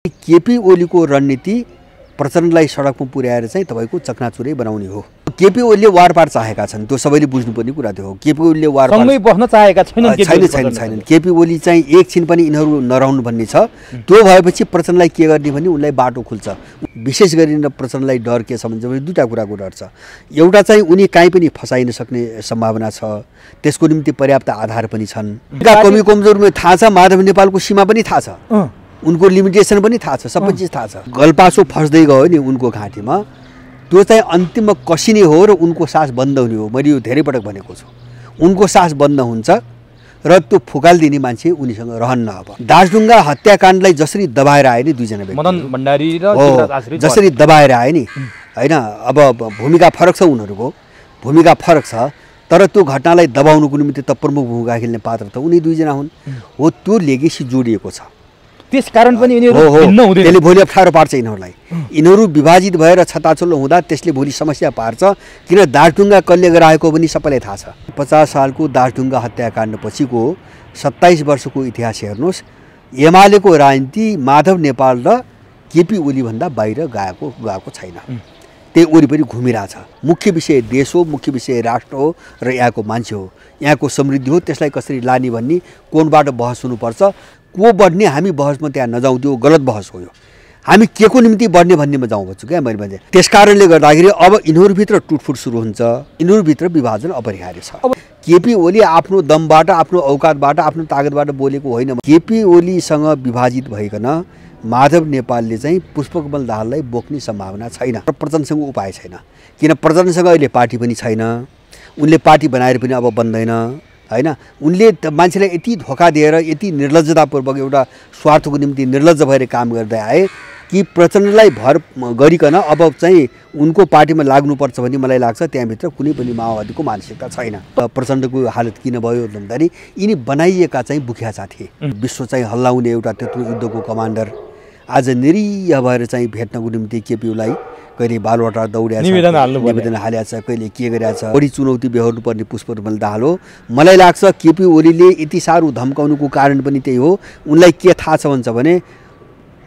केपी ओलीको रणनीति प्रचण्डलाई सडकमा पुर्याएर चाहिँ तपाईको चकनाचुरै बनाउने हो। केपी ओलीले वारपार चाहेका छन्, त्यो सबैले बुझ्नुपर्ने कुरा त्यो हो। केपी ओलीले वारपार सँगै बस्न चाहेका छैनन्। केपी ओली चाहिँ एकछिन पनि यिनीहरू नरहनु भन्ने छ। त्यो भएपछि प्रचण्डलाई के गर्ने भने उनलाई बाटो खुल्छ। विशेष गरी प्रचण्डलाई डर के छ भने दुईटा कुराको डर छ। एउटा चाहिँ उनी कहीँ पनि फसाइन सक्ने सम्भावना छ, त्यसको निम्ति पर्याप्त आधार पनि छन्। कमी कमजोर थाहा छ, माधव नेपालको सीमा पनि थाहा छ, उनको लिमिटेसन पनि थाहा छ, सबै चिज थाहा छ। गलपासो फस्दै गयो नि उनको घाँटीमा, त्यो चाहिँ अन्तिममा कसिने हो र उनको सास बन्द हुने हो। मैले यो धेरै पटक भनेको छु, उनको सास बन्द हुन्छ र त्यो फुकालिदिने मान्छे उनीसँग रहन्न। अब दासढुङ्गा हत्याकाण्डलाई जसरी दबाएर आए नि दुईजना व्यक्ति, मदन भण्डारी र जसरी दबाएर आए नि हैन, अब भूमिका फरक छ, उनीहरूको भूमिका फरक छ, तर त्यो घटनालाई दबाउनुको निम्ति त प्रमुख भूमिका खेल्ने पात्र त उनी दुईजना हुन्। हो, त्यो लेगेसी जोडिएको छ। त्यसकारण पनि यिनीहरू भिन्न हुँदैन। त्यसले भोलि अप्ठ्यारो पार्छ यिनीहरूलाई। यिनीहरू विभाजित भएर छताछुल्लो हुँदा त्यसले भोलि समस्या पार्छ। किन दासढुङ्गा कसले गराएको पनि सबैलाई थाहा छ। 50 सालको दासढुङ्गा हत्याकाण्ड पछिको 27 वर्षको इतिहास हेर्नुहोस्, एमालेको राजनीति माधव नेपाल र केपी ओली भन्दा बाहिर गएको छैन। त्यही वरिपरि घुमिरहेछ। मुख्य विषय देश हो, मुख्य विषय राष्ट्र हो र यहाँको मान्छे हो, यहाँको समृद्धि हो। त्यसलाई कसरी लाने भन्ने कोणबाट बहस हुनुपर्छ। को बढ्ने हामी बहसमा त्यहाँ नजाउँ, त्यो गलत बहस हो। यो हामी के को निम्ति बढ्ने भन्नेमा जाउँ भन्छु क्या मैले भने। त्यसकारणले गर्दाखेरि अब यिनीहरूभित्र टुटफुट सुरु हुन्छ, यिनीहरूभित्र विभाजन अपरिहार्य छ। अब केपी ओली आफ्नो दमबाट, आफ्नो औकातबाट, आफ्नो तागतबाट बोलेको होइन। केपी ओलीसँग विभाजित भइकन माधव नेपालले चाहिँ पुष्पकमल दाहाललाई बोक्ने सम्भावना छैन र प्रचण्डसँग उपाय छैन। किन प्रचण्डसँग अहिले पार्टी पनि छैन, उनले पार्टी बनाएर पनि अब बन्दैन हैन। उनले मान्छेलाई यति धोका दिएर, यति निर्लज्जतापूर्वक एउटा स्वार्थको निम्ति निर्लज्ज भएर काम गर्दै आए कि प्रचण्डलाई भर गरिकन अब चाहिँ उनको पार्टीमा लाग्नुपर्छ भन्ने मलाई लाग्छ। त्यहाँभित्र कुनै पनि माओवादीको मानसिकता छैन। प्रचण्डको हालत किन भयो भन्दाखेरि यिनी बनाइएका चाहिँ बुख्याचा थिए। विश्व चाहिँ हल्लाउने एउटा त्यत्रो युद्धको कमान्डर आज निरीह भएर चाहिँ भेट्नको निम्ति केपीलाई कहिले बालवाटा दौड्या छ, निवेदन हालेको छ, कहिले के गरेछ। बढी चुनौती बेहोर्नु पर्ने पुष्पकमल दाहाल हो। मलाई लाग्छ केपी ओलीले यति साह्रो धम्काउनुको कारण पनि त्यही हो। उनलाई के थाहा छ भन्छ भने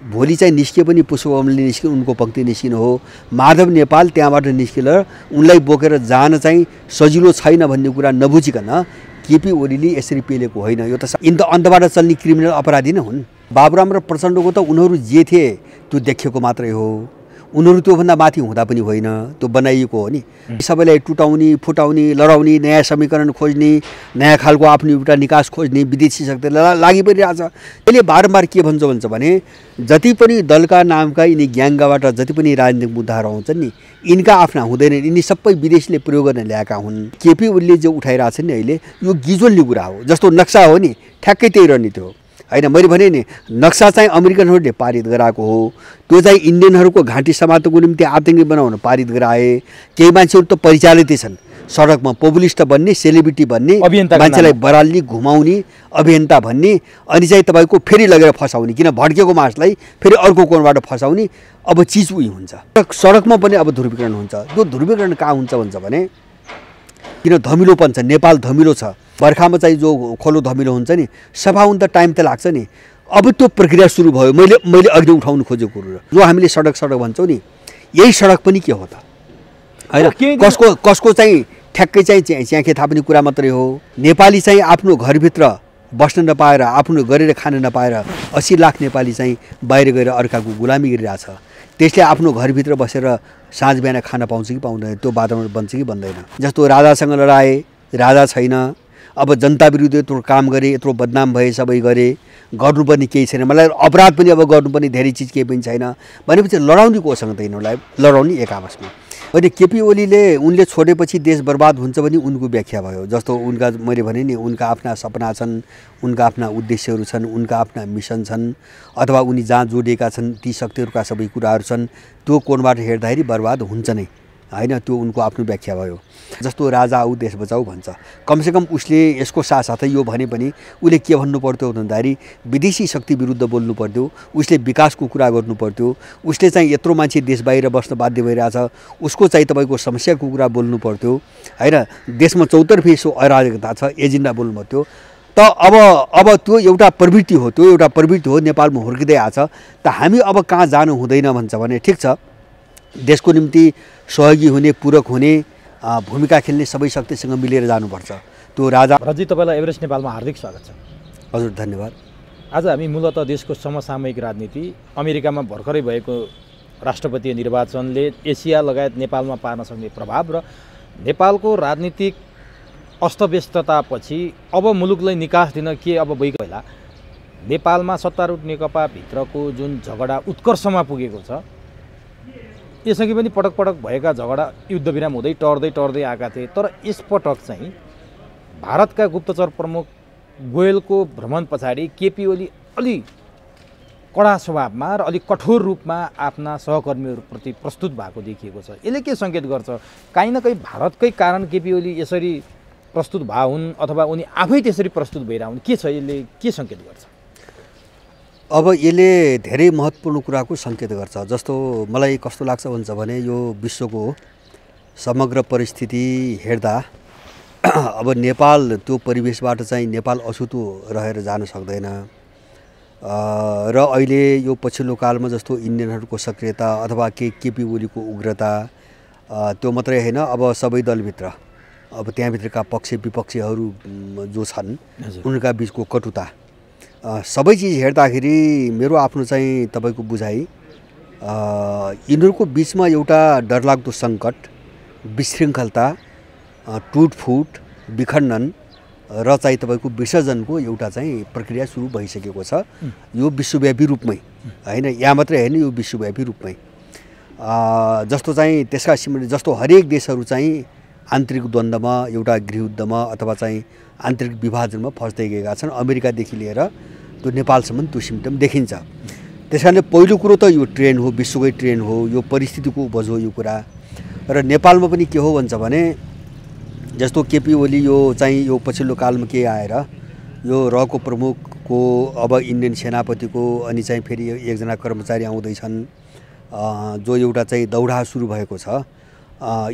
भोलि चाहिँ निस्के पनि पुष्पकमलले निस्किन, उनको पङ्क्ति निस्किनु हो। माधव नेपाल त्यहाँबाट निस्किएर उनलाई बोकेर जान चाहिँ सजिलो छैन भन्ने कुरा नबुझिकन केपी ओलीले यसरी पेलेको होइन। यो त अन्तबाट चल्ने क्रिमिनल अपराधी नै हुन्। बाबुराम र प्रचण्डको त उनीहरू जे थिए त्यो देखिएको मात्रै हो। उनीहरू त्योभन्दा माथि हुँदा पनि होइन, त्यो बनाइएको हो नि। सबैलाई टुटाउने, फुटाउने, लडाउने, नयाँ समीकरण खोज्ने, नयाँ खालको आफ्नो एउटा निकास खोज्ने विदेशी शक्तिलाई लागि परिरहेछ। यसले बारम्बार के भन्छ भने जति पनि दलका नामका यिनी ग्याङ्गाबाट जति पनि राजनीतिक मुद्दाहरू आउँछन् नि, यिनका आफ्ना हुँदैनन्, यिनी सबै विदेशीले प्रयोग गर्न ल्याएका हुन्। केपी ओलीले जो उठाइरहेछन् नि अहिले, यो गिजोल्ने कुरा हो। जस्तो नक्सा हो नि, ठ्याक्कै त्यही रणनीति हो हैन। मैले भने नि नक्सा चाहिँ अमेरिकनहरूले पारित गराएको हो। त्यो चाहिँ इन्डियनहरूको घाँटी समात्नको निम्ति आतङ्की बनाउन पारित गराए। केही मान्छेहरू त परिचालितै छन्, सडकमा पपुलिस्ट बन्ने, सेलिब्रिटी बन्ने, मान्छेलाई बराल्ने, घुमाउने, अभियन्ता भन्ने, अनि चाहिँ तपाईँको फेरि लगेर फसाउने। किन भड्केको मासलाई फेरि अर्को कोणबाट फसाउने। अब चिज उही हुन्छ। सडकमा पनि अब ध्रुवीकरण हुन्छ। त्यो ध्रुवीकरण कहाँ हुन्छ भन्छ भने किन धमिलोपन छ, नेपाल धमिलो छ। बर्खामा चाहिँ जो खोलो धमिलो हुन्छ नि, सफा हुन त टाइम त लाग्छ नि। अब त्यो प्रक्रिया सुरु भयो। मैले अघि उठाउनु खोजेको कुरो जो हामीले सडक भन्छौँ नि, यही सडक पनि के हो त हैन। कसको चाहिँ ठ्याक्कै चाहिँ च्याखे थाहा पनि कुरा मात्रै हो। नेपाली चाहिँ आफ्नो घरभित्र बस्न नपाएर, आफ्नो गरेर खान नपाएर 80 लाख नेपाली चाहिँ बाहिर गएर अर्काको गुलामी गरिरहेछ। त्यसले आफ्नो घरभित्र बसेर साँझ बिहान खान पाउँछ कि पाउँदैन, त्यो वातावरण बन्छ कि बन्दैन। जस्तो राजासँग लडाए, राजा छैन। अब जनता विरुद्ध यत्रो काम गरे, यत्रो बदनाम भए, सबै गरे, गर्नुपर्ने केही छैन। मलाई अपराध पनि अब गर्नुपर्ने धेरै चिज केही पनि छैन भनेपछि लडाउने कोसँग त यिनीहरूलाई लडाउने एक आपसमा। अनि केपी ओलीले उनले छोडेपछि देश बर्बाद हुन्छ भने उनको व्याख्या भयो। जस्तो उनका मैले भने नि, उनका आफ्ना सपना छन्, उनका आफ्ना उद्देश्यहरू छन्, उनका आफ्ना मिसन छन्, अथवा उनी जहाँ जोडिएका छन् ती शक्तिहरूका सबै कुराहरू छन्। त्यो कोणबाट हेर्दाखेरि बर्बाद हुन्छ नै हैन। त्यो उनको आफ्नो व्याख्या भयो। जस्तो राजा आऊ देश बचाऊ भन्छ, कमसेकम उसले यसको साथसाथै यो भने पनि उसले के भन्नु पर्थ्यो भन्दाखेरि विदेशी शक्ति विरुद्ध बोल्नु पर्थ्यो, उसले विकासको कुरा गर्नु पर्थ्यो, उसले चाहिँ यत्रो मान्छे देश बाहिर बस्न बाध्य भइरहेछ, उसको चाहिँ तपाईँको समस्याको कुरा बोल्नु पर्थ्यो हैन। देशमा चौतर्फी यसो अराजकता छ, एजेन्डा बोल्नु पर्थ्यो। त अब त्यो एउटा प्रवृत्ति हो नेपालमा हुर्किँदै आछ। त हामी अब कहाँ जानु हुँदैन भन्छ भने ठिक छ, देशको निम्ति सहयोगी हुने, पूरक हुने, भूमिका खेल्ने सबै शक्तिसँग मिलेर जानुपर्छ। त्यो राजा भरतजी, तपाईँलाई एभरेस्ट नेपालमा हार्दिक स्वागत छ। हजुर धन्यवाद। आज हामी मूलतः देशको समसामयिक राजनीति, अमेरिकामा भर्खरै भएको राष्ट्रपतीय निर्वाचनले एसिया लगायत नेपालमा पार्न सक्ने प्रभाव र नेपालको राजनीतिक अस्तव्यस्ततापछि अब मुलुकलाई निकास दिन के अब भइगयो होला, नेपालमा सत्तारूढ नेकपा भित्रको जुन झगडा उत्कर्षमा पुगेको छ, यसअघि पनि पटक पटक भएका झगडा युद्धविराम हुँदै टर्दै आएका थिए, तर यसपटक चाहिँ भारतका गुप्तचर प्रमुख गोयलको भ्रमण पछाडि केपी ओली अलि कडा स्वभावमा र अलिक कठोर रूपमा आफ्ना सहकर्मीहरूप्रति प्रस्तुत भएको देखिएको छ। यसले के सङ्केत गर्छ? काहीँ न काहीँ भारतकै कारण केपी ओली यसरी प्रस्तुत भए हुन् अथवा उनी आफै त्यसरी प्रस्तुत भइरह हुन्? के छ, यसले के सङ्केत गर्छ? अब यसले धेरै महत्त्वपूर्ण कुराको सङ्केत गर्छ। जस्तो मलाई कस्तो लाग्छ भन्छ भने यो विश्वको समग्र परिस्थिति हेर्दा अब नेपाल त्यो परिवेशबाट चाहिँ नेपाल अछुतो रहेर जान सक्दैन र अहिले यो पछिल्लो कालमा जस्तो इन्डियनहरूको सक्रियता अथवा केपी ओलीको उग्रता त्यो मात्रै होइन, अब सबै दलभित्र अब त्यहाँभित्रका पक्ष विपक्षीहरू जो छन् उनका बिचको कटुता, सबै चिज हेर्दाखेरि मेरो आफ्नो चाहिँ तपाईँको बुझाइ यिनीहरूको बिचमा एउटा डरलाग्दो सङ्कट, विशृङ्खलता, टुटफुट, विखण्डन र चाहिँ तपाईँको विसर्जनको एउटा चाहिँ प्रक्रिया सुरु भइसकेको छ। यो विश्वव्यापी रूपमै होइन, यहाँ मात्रै होइन, यो विश्वव्यापी रूपमै जस्तो चाहिँ त्यसका सिमले जस्तो हरेक देशहरू चाहिँ आन्तरिक द्वन्द्वमा, एउटा गृहयुद्धमा अथवा चाहिँ आन्तरिक विभाजनमा फस्दै गएका छन्। अमेरिकादेखि लिएर त्यो नेपालसम्म त्यो सिम्टम देखिन्छ। त्यस कारणले पहिलो कुरो त यो ट्रेन्ड हो, विश्वकै ट्रेन्ड हो, यो परिस्थितिको उपज हो यो कुरा। र नेपालमा पनि के हो भन्छ भने जस्तो केपी ओली यो चाहिँ यो पछिल्लो कालमा के आएर यो रको प्रमुखको अब इन्डियन सेनापतिको अनि चाहिँ फेरि एकजना कर्मचारी आउँदैछन् जो एउटा चाहिँ दौडा सुरु भएको छ।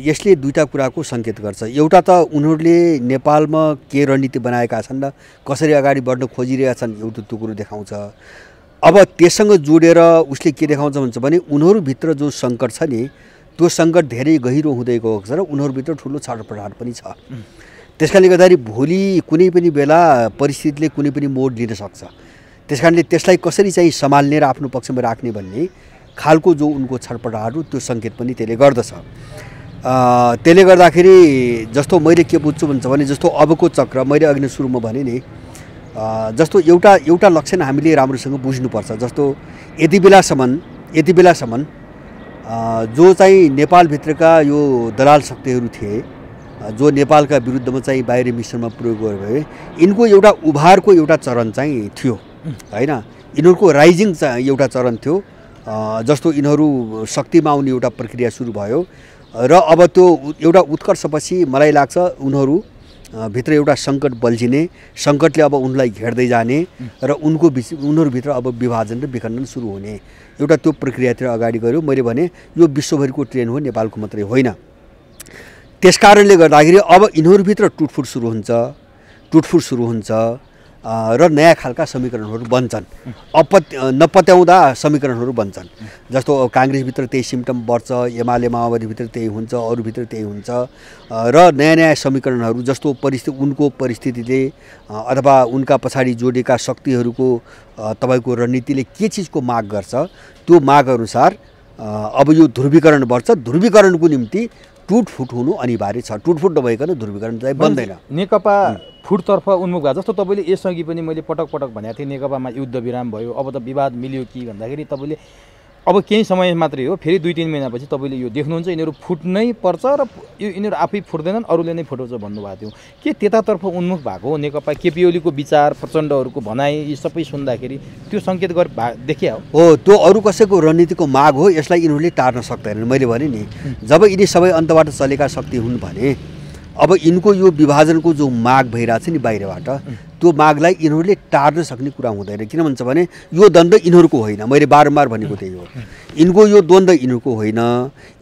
यसले दुईटा कुराको सङ्केत गर्छ। एउटा त उनीहरूले नेपालमा के रणनीति बनाएका छन् र कसरी अगाडि बढ्न खोजिरहेका छन्, एउटा त्यो कुरो देखाउँछ। अब त्यससँग जोडेर उसले के देखाउँछ भन्छ भने उनीहरूभित्र जो सङ्कट छ नि, त्यो सङ्कट धेरै गहिरो हुँदै गएको छ र उनीहरूभित्र ठुलो छाडपटाड पनि छ। त्यस कारणले गर्दाखेरि भोलि कुनै पनि बेला परिस्थितिले कुनै पनि मोड लिन सक्छ। त्यस कारणले त्यसलाई कसरी चाहिँ सम्हाल्ने र आफ्नो पक्षमा राख्ने भन्ने खालको जो उनको छटपटाहरू, त्यो सङ्केत पनि त्यसले गर्दछ। त्यसले गर्दाखेरि जस्तो मैले के बुझ्छु भन्छ भने जस्तो अबको चक्र मैले अघि नै सुरुमा भने नि, जस्तो एउटा लक्षण हामीले राम्रोसँग बुझ्नुपर्छ। जस्तो यति बेलासम्म जो चाहिँ नेपालभित्रका यो दलाल शक्तिहरू थिए, जो नेपालका विरुद्धमा चाहिँ बाहिरी मिश्रमा प्रयोग गर्यो भए यिनको एउटा उभारको एउटा चरण चाहिँ थियो होइन, यिनीहरूको राइजिङ एउटा चरण थियो। जस्तो यिनीहरू शक्तिमा आउने एउटा प्रक्रिया सुरु भयो र अब त्यो एउटा उत्कर्षपछि मलाई लाग्छ उनीहरू भित्र एउटा सङ्कट बल्झिने, सङ्कटले अब उनलाई घेर्दै जाने र उनीहरूभित्र अब विभाजन र विखण्डन सुरु हुने एउटा त्यो प्रक्रियातिर अगाडि गयो। मैले भने यो विश्वभरिको ट्रेन्ड हो, नेपालको मात्रै होइन। त्यसकारणले गर्दाखेरि अब यिनीहरूभित्र टुटफुट सुरु हुन्छ र नयाँ खालका समीकरणहरू बन्छन्, नपत्याउँदा समीकरणहरू बन्छन्। जस्तो काङ्ग्रेसभित्र त्यही सिम्टम बढ्छ, एमाले माओवादीभित्र त्यही हुन्छ, अरूभित्र त्यही हुन्छ र नयाँ समीकरणहरू जस्तो उनको परिस्थितिले अथवा उनका पछाडि जोडिएका शक्तिहरूको तपाईँको रणनीतिले के चिजको माग गर्छ, त्यो मागअनुसार अब यो ध्रुवीकरण बढ्छ। ध्रुवीकरणको निम्ति टुटफुट हुनु अनिवार्य छ। टुटफुट नभइकन ध्रुवीकरण चाहिँ बन्दैन। नेकपा फुटतर्फ उन्मुख भयो। जस्तो तपाईँले यसअघि पनि मैले पटक भनेको थिएँ, नेकपामा युद्ध विराम भयो, अब त विवाद मिल्यो कि भन्दाखेरि तपाईँले अब केही समय मात्रै हो, फेरि 2-3 महिनापछि तपाईँले यो देख्नुहुन्छ यिनीहरू फुट्नै पर्छ र यिनीहरू आफै फुट्दैनन्, अरूले नै फुटाउँछ भन्नुभएको थियो। के त्यतातर्फ उन्मुख भएको नेकपा? केपी ओलीको विचार, प्रचण्डहरूको भनाइ, यी सबै सुन्दाखेरि त्यो सङ्केत देखिया हो? त्यो अरू कसैको रणनीतिको माग हो, यसलाई यिनीहरूले टार्न सक्दैनन्। मैले भने नि, जब यिनी सबै अन्तबाट चलेका शक्ति हुन् भने अब यिनको यो विभाजनको जो माग भइरहेछ नि बाहिरबाट, त्यो मागलाई यिनीहरूले टार्न सक्ने कुरा हुँदैन। किन भन्छ भने यो द्वन्द्व यिनीहरूको होइन, मैले बारम्बार भनेको त्यही हो। यिनको यो द्वन्द्व यिनीहरूको होइन,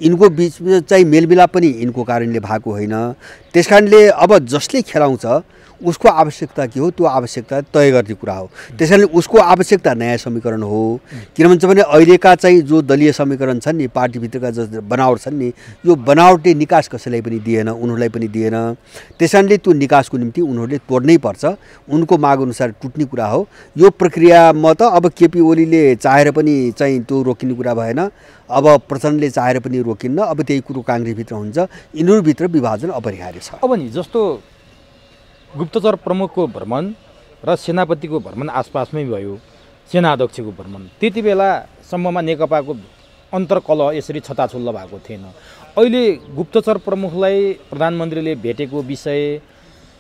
यिनको बिचमा चाहिँ मेलमिलाप पनि यिनको कारणले भएको होइन। त्यस कारणले अब जसले खेलाउँछ उसको आवश्यकता के हो त्यो आवश्यकता तय गर्ने कुरा हो। त्यसैले उसको आवश्यकता नयाँ समीकरण हो। किन भन्छ भने अहिलेका चाहिँ जो दलीय समीकरण छन् नि, पार्टीभित्रका जो बनावट छन् नि, यो बनावटले निकास कसैलाई पनि दिएन, उनीहरूलाई पनि दिएन। त्यसैले त्यो निकासको निम्ति उनीहरूले तोड्नै पर्छ, उनको मागअनुसार टुट्ने कुरा हो। यो प्रक्रियामा त अब केपी ओलीले चाहेर पनि चाहिँ त्यो रोकिने कुरा भएन, अब प्रचण्डले चाहेर पनि रोकिन्न, अब त्यही कुरो काङ्ग्रेसभित्र हुन्छ। यिनीहरूभित्र विभाजन अपरिहार्य छ। अब नि जस्तो गुप्तचर प्रमुखको भ्रमण र सेनापतिको भ्रमण आसपासमै भयो, सेना अध्यक्षको भ्रमण, त्यति बेलासम्ममा नेकपाको अन्तर्कलह यसरी छताछुल्ल भएको थिएन। अहिले गुप्तचर प्रमुखलाई प्रधानमन्त्रीले भेटेको विषय,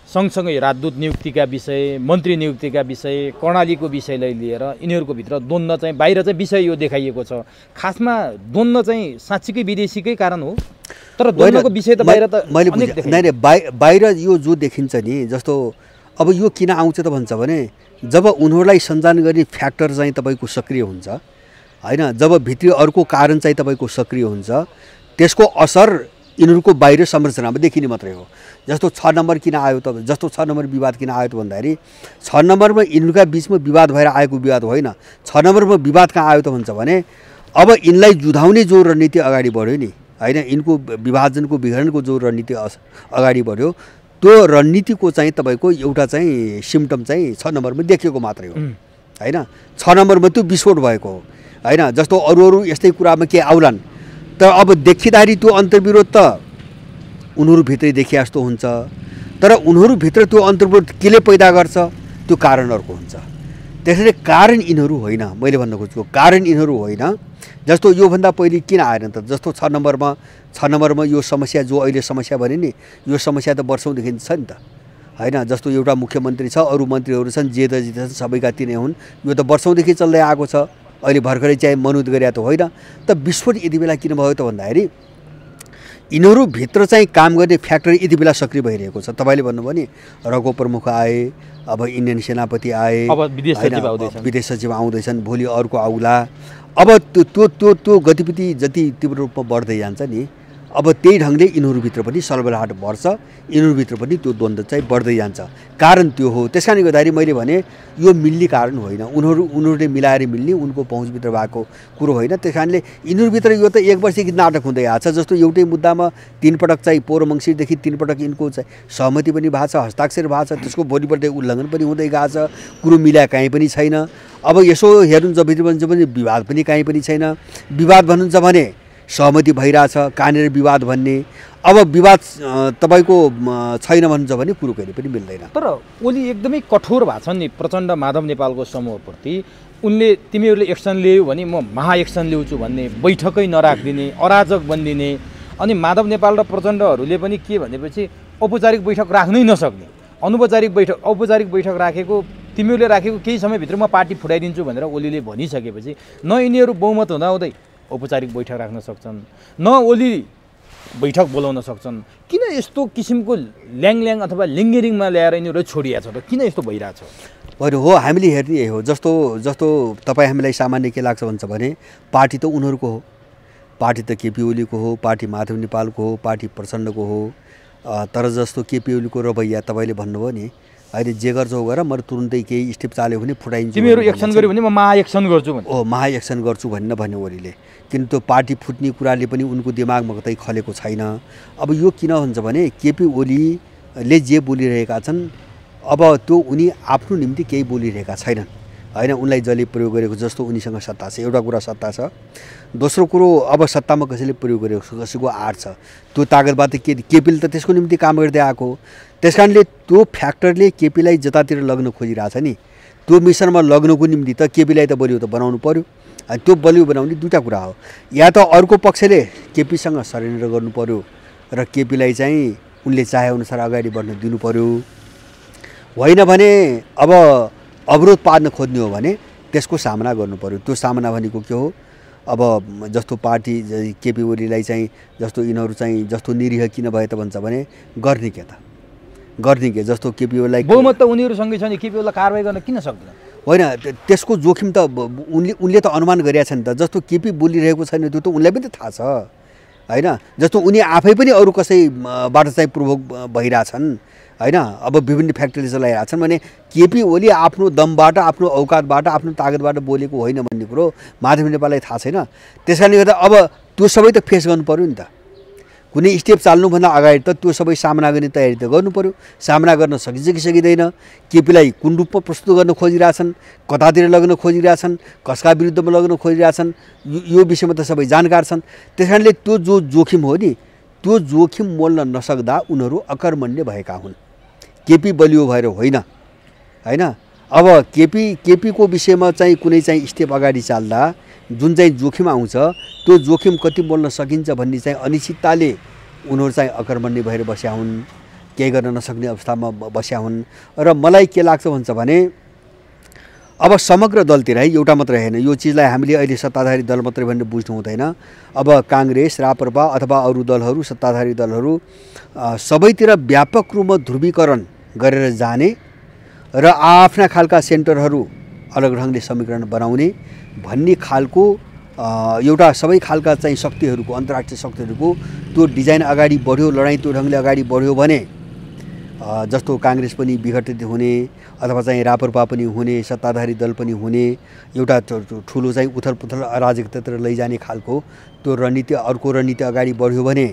सँगसँगै राजदूत नियुक्तिका विषय, मन्त्री नियुक्तिका विषय, कर्णालीको विषयलाई लिएर यिनीहरूको भित्र द्वन्द्व चाहिँ बाहिर चाहिँ विषय यो देखाइएको छ। खासमा द्वन्द्व चाहिँ साँच्चीकै विदेशीकै कारण हो, तर द्वन्द्वको विषय त बाहिर त मैले नै बाहिर यो जो देखिन्छ नि, जस्तो अब यो किन आउँछ त भन्छ भने जब उनीहरूलाई सञ्चालन गर्ने फ्याक्टर चाहिँ तपाईँको सक्रिय हुन्छ हैन, जब भित्री अर्को कारण चाहिँ तपाईँको सक्रिय हुन्छ, त्यसको असर यिनीहरूको बाहिर संरचनामा देखिने मात्रै हो। जस्तो 6 नम्बर किन आयो त, जस्तो 6 नम्बर विवाद किन आयो त भन्दाखेरि 6 नम्बरमा यिनीहरूका बिचमा विवाद भएर आएको विवाद होइन। 6 नम्बरमा विवाद कहाँ आयो त भन्छ भने अब यिनलाई जुधाउने जो रणनीति अगाडि बढ्यो नि हैन, यिनको विभाजनको विघटनको जो रणनीति अगाडि बढ्यो, त्यो रणनीतिको चाहिँ तपाईँको एउटा चाहिँ सिम्टम चाहिँ 6 नम्बरमा देखिएको मात्रै हो हैन। 6 नम्बरमा त्यो विस्फोट भएको हो हैन। जस्तो अरू यस्तै कुरामा के आउलान्, तर अब देखिँदाखेरि त्यो अन्तर्विरोध त उनीहरूभित्रै देखिए जस्तो हुन्छ, तर उनीहरूभित्र त्यो अन्तर्विरोध केले पैदा गर्छ, त्यो कारण अर्को हुन्छ। त्यसैले कारण यिनीहरू होइन, मैले भन्न खोजेको कारण यिनीहरू होइन। जस्तो योभन्दा पहिले किन आएन त, जस्तो 6 नम्बरमा यो समस्या जो अहिले समस्या भने नि, यो समस्या त वर्षौँदेखि छ नि त हैन। जस्तो एउटा मुख्यमन्त्री छ, अरू मन्त्रीहरू छन्, जे छन् सबैका तिनै हुन्, यो त वर्षौँदेखि चल्दै आएको छ, अहिले भर्खरै चाहिँ मनोद गरे त होइन। त विस्फोट यति बेला किन भयो त भन्दाखेरि यिनीहरूभित्र चाहिँ काम गर्ने फ्याक्टर यति बेला सक्रिय भइरहेको छ। तपाईँले भन्नुभयो नि रघु प्रमुख आए, अब इन्डियन सेनापति आए, अब विदेश सचिव आउँदैछन्, भोलि अर्को आउला। अब त्यो गतिविधि जति तीव्र रूपमा बढ्दै जान्छ नि, अब त्यही ढङ्गले यिनीहरूभित्र पनि सलबलाहट बढ्छ, यिनीहरूभित्र पनि त्यो द्वन्द्व चाहिँ बढ्दै जान्छ। कारण त्यो हो। त्यस कारणले गर्दाखेरि मैले भने यो मिल्ने कारण होइन, उनीहरूले मिलाएर मिल्ने उनको पहुँचभित्र भएको कुरो होइन। त्यस कारणले यिनीहरूभित्र यो त 1 वर्षदेखि नाटक हुँदै आएको छ। जस्तो एउटै मुद्दामा 3 पटक चाहिँ पोहोर मङ्सिरदेखि 3 पटक यिनको चाहिँ सहमति पनि भएको छ, हस्ताक्षर भएको छ, त्यसको भोलिपल्ट उल्लङ्घन पनि हुँदै गएको छ, कुरो मिला कहीँ पनि छैन। अब यसो हेर्नुहुन्छ भने विवाद पनि कहीँ पनि छैन। विवाद भन्नुहुन्छ भने सहमति भइरहेछ, कहाँनिर विवाद भन्ने, अब विवाद तपाईँको छैन भन्नुहुन्छ भने कुरो कहिले पनि मिल्दैन। तर ओली एकदमै कठोर भएको छन् नि प्रचण्ड माधव नेपालको समूहप्रति। उनले तिमीहरूले एक्सन लियो भने म महाएक्सन ल्याउँछु भन्ने, बैठकै नराखिदिने, अराजक बनिदिने। अनि माधव नेपाल र प्रचण्डहरूले पनि के भनेपछि औपचारिक बैठक राख्नै नसक्ने, औपचारिक बैठक राखेको तिमीहरूले राखेको केही समयभित्र म पार्टी फुटाइदिन्छु भनेर ओलीले भनिसकेपछि न यिनीहरू बहुमत हुँदाहुँदै औपचारिक बैठक राख्न सक्छन्, न ओली बैठक बोलाउन सक्छन्। किन यस्तो किसिमको ल्याङ अथवा लिङ्गेरिङमा ल्याएर यिनीहरू छोडिया छ त? किन यस्तो भइरहेछ? होइन हो, हामीले हेर्ने यही हो। जस्तो तपाईँ हामीलाई सामान्य के लाग्छ भन्छ भने पार्टी त उनीहरूको हो, पार्टी त केपी ओलीको हो, पार्टी माधव नेपालको हो, पार्टी प्रचण्डको हो। तर जस्तो केपी ओलीको रवैया तपाईँले भन्नुभयो नि, अहिले जे गर्छौ गर, म तुरुन्तै केही स्टेप चाल्यो भने फुटाइन्छु, तिमीहरू एक्सन गर्यो भने म महाएक्सन गर्छु भने, महाएक्सन गर्छु भन्यो ओलीले। किन त्यो पार्टी फुट्ने कुराले पनि उनको दिमागमा कतै खलेको छैन। अब यो किन हुन्छ भने केपी ओलीले जे बोलिरहेका छन्, अब त्यो उनी आफ्नो निम्ति केही बोलिरहेका छैनन् हैन। उनलाई जसले प्रयोग गरेको, जस्तो उनीसँग सत्ता छ, एउटा कुरा सत्ता छ, दोस्रो कुरो अब सत्तामा कसैले प्रयोग गरेको कसैको आड छ, त्यो तागतबाट केपीले त त्यसको निम्ति काम गर्दै आएको। त्यस कारणले त्यो फ्याक्टरले केपीलाई जतातिर लग्न खोजिरहेछ नि, त्यो मिसनमा लग्नको निम्ति त केपीलाई त बलियो त बनाउनु पर्यो। त्यो बलियो बनाउने दुईवटा कुरा हो, या त अर्को पक्षले केपीसँग सरेन्डर गर्नु पर्यो र केपीलाई चाहिँ उनले चाहेअनुसार अगाडि बढ्न दिनु पर्यो, होइन भने अब अवरोध पार्न खोज्ने हो भने त्यसको सामना गर्नु पर्यो। त्यो सामना भनेको के हो, अब जस्तो पार्टी केपी ओलीलाई चाहिँ जस्तो यिनीहरू चाहिँ जस्तो निरीह किन भए त भन्छ भने गर्ने के जस्तो केपी ओलीलाई बहुमत त उनीहरूसँगै छ नि, केपी ओलीलाई कारबाही गर्न किन सक्दैन? होइन, त्यसको जोखिम त उनले त अनुमान गरेका छन् त। जस्तो केपी बोलिरहेको छैन त्यो त उनलाई पनि त थाहा छ हैन। जस्तो उनी आफै पनि अरू कसैबाट चाहिँ प्रभोग भइरहेछन् होइन। अब विभिन्न फ्याक्ट्री चलाइरहेको छन् भने केपी ओली आफ्नो दमबाट आफ्नो औकातबाट आफ्नो तागतबाट बोलेको होइन भन्ने कुरो माधव नेपाललाई थाहा छैन। त्यस कारणले गर्दा अब त्यो सबै त फेस गर्नु पऱ्यो नि त। कुनै स्टेप चाल्नुभन्दा अगाडि त त्यो सबै सामना गर्ने तयारी त गर्नु पऱ्यो। सामना गर्न सकिन्छ कि सकिँदैन, केपीलाई कुन रूपमा प्रस्तुत गर्न खोजिरहेछन्, कतातिर लग्न खोजिरहेछन्, कसका विरुद्धमा लग्न खोजिरहेछन्, यो विषयमा त सबै जानकार छन्। त्यस कारणले त्यो जो जोखिम हो नि, त्यो जोखिम मोल्न नसक्दा उनीहरू अकर्मण्य भएका हुन्। केपी बलियो भएर होइन, होइन। अब केपीको विषयमा चाहिँ कुनै चाहिँ स्टेप अगाडि चाल्दा जुन चाहिँ जोखिम आउँछ त्यो जोखिम कति बोल्न सकिन्छ भन्ने चाहिँ अनिश्चितताले उनीहरू चाहिँ अकर्मण्य भएर बस्या हुन्, केही गर्न नसक्ने अवस्थामा बस्या हुन्। र मलाई के लाग्छ भन्छ भने अब समग्र दलतिर है, एउटा मात्रै होइन, यो चिजलाई हामीले अहिले सत्ताधारी दल मात्रै भनेर बुझ्नु हुँदैन। अब काङ्ग्रेस, राप्रपा अथवा अरू दलहरू, सत्ताधारी दलहरू सबैतिर व्यापक रूपमा ध्रुवीकरण गरेर जाने र आफ्ना खालका सेन्टरहरू अलग ढङ्गले समीकरण बनाउने भन्ने खालको एउटा सबै खालका चाहिँ शक्तिहरूको, अन्तर्राष्ट्रिय शक्तिहरूको त्यो डिजाइन अगाडि बढ्यो, लडाइँ त्यो ढङ्गले अगाडि बढ्यो भने जस्तो काङ्ग्रेस पनि विघटित हुने अथवा चाहिँ राप्रपा पनि हुने, सत्ताधारी दल पनि हुने, एउटा ठुलो चाहिँ उथलपुथल अराजकतातिर लैजाने खालको त्यो रणनीति, अर्को रणनीति अगाडि बढ्यो भने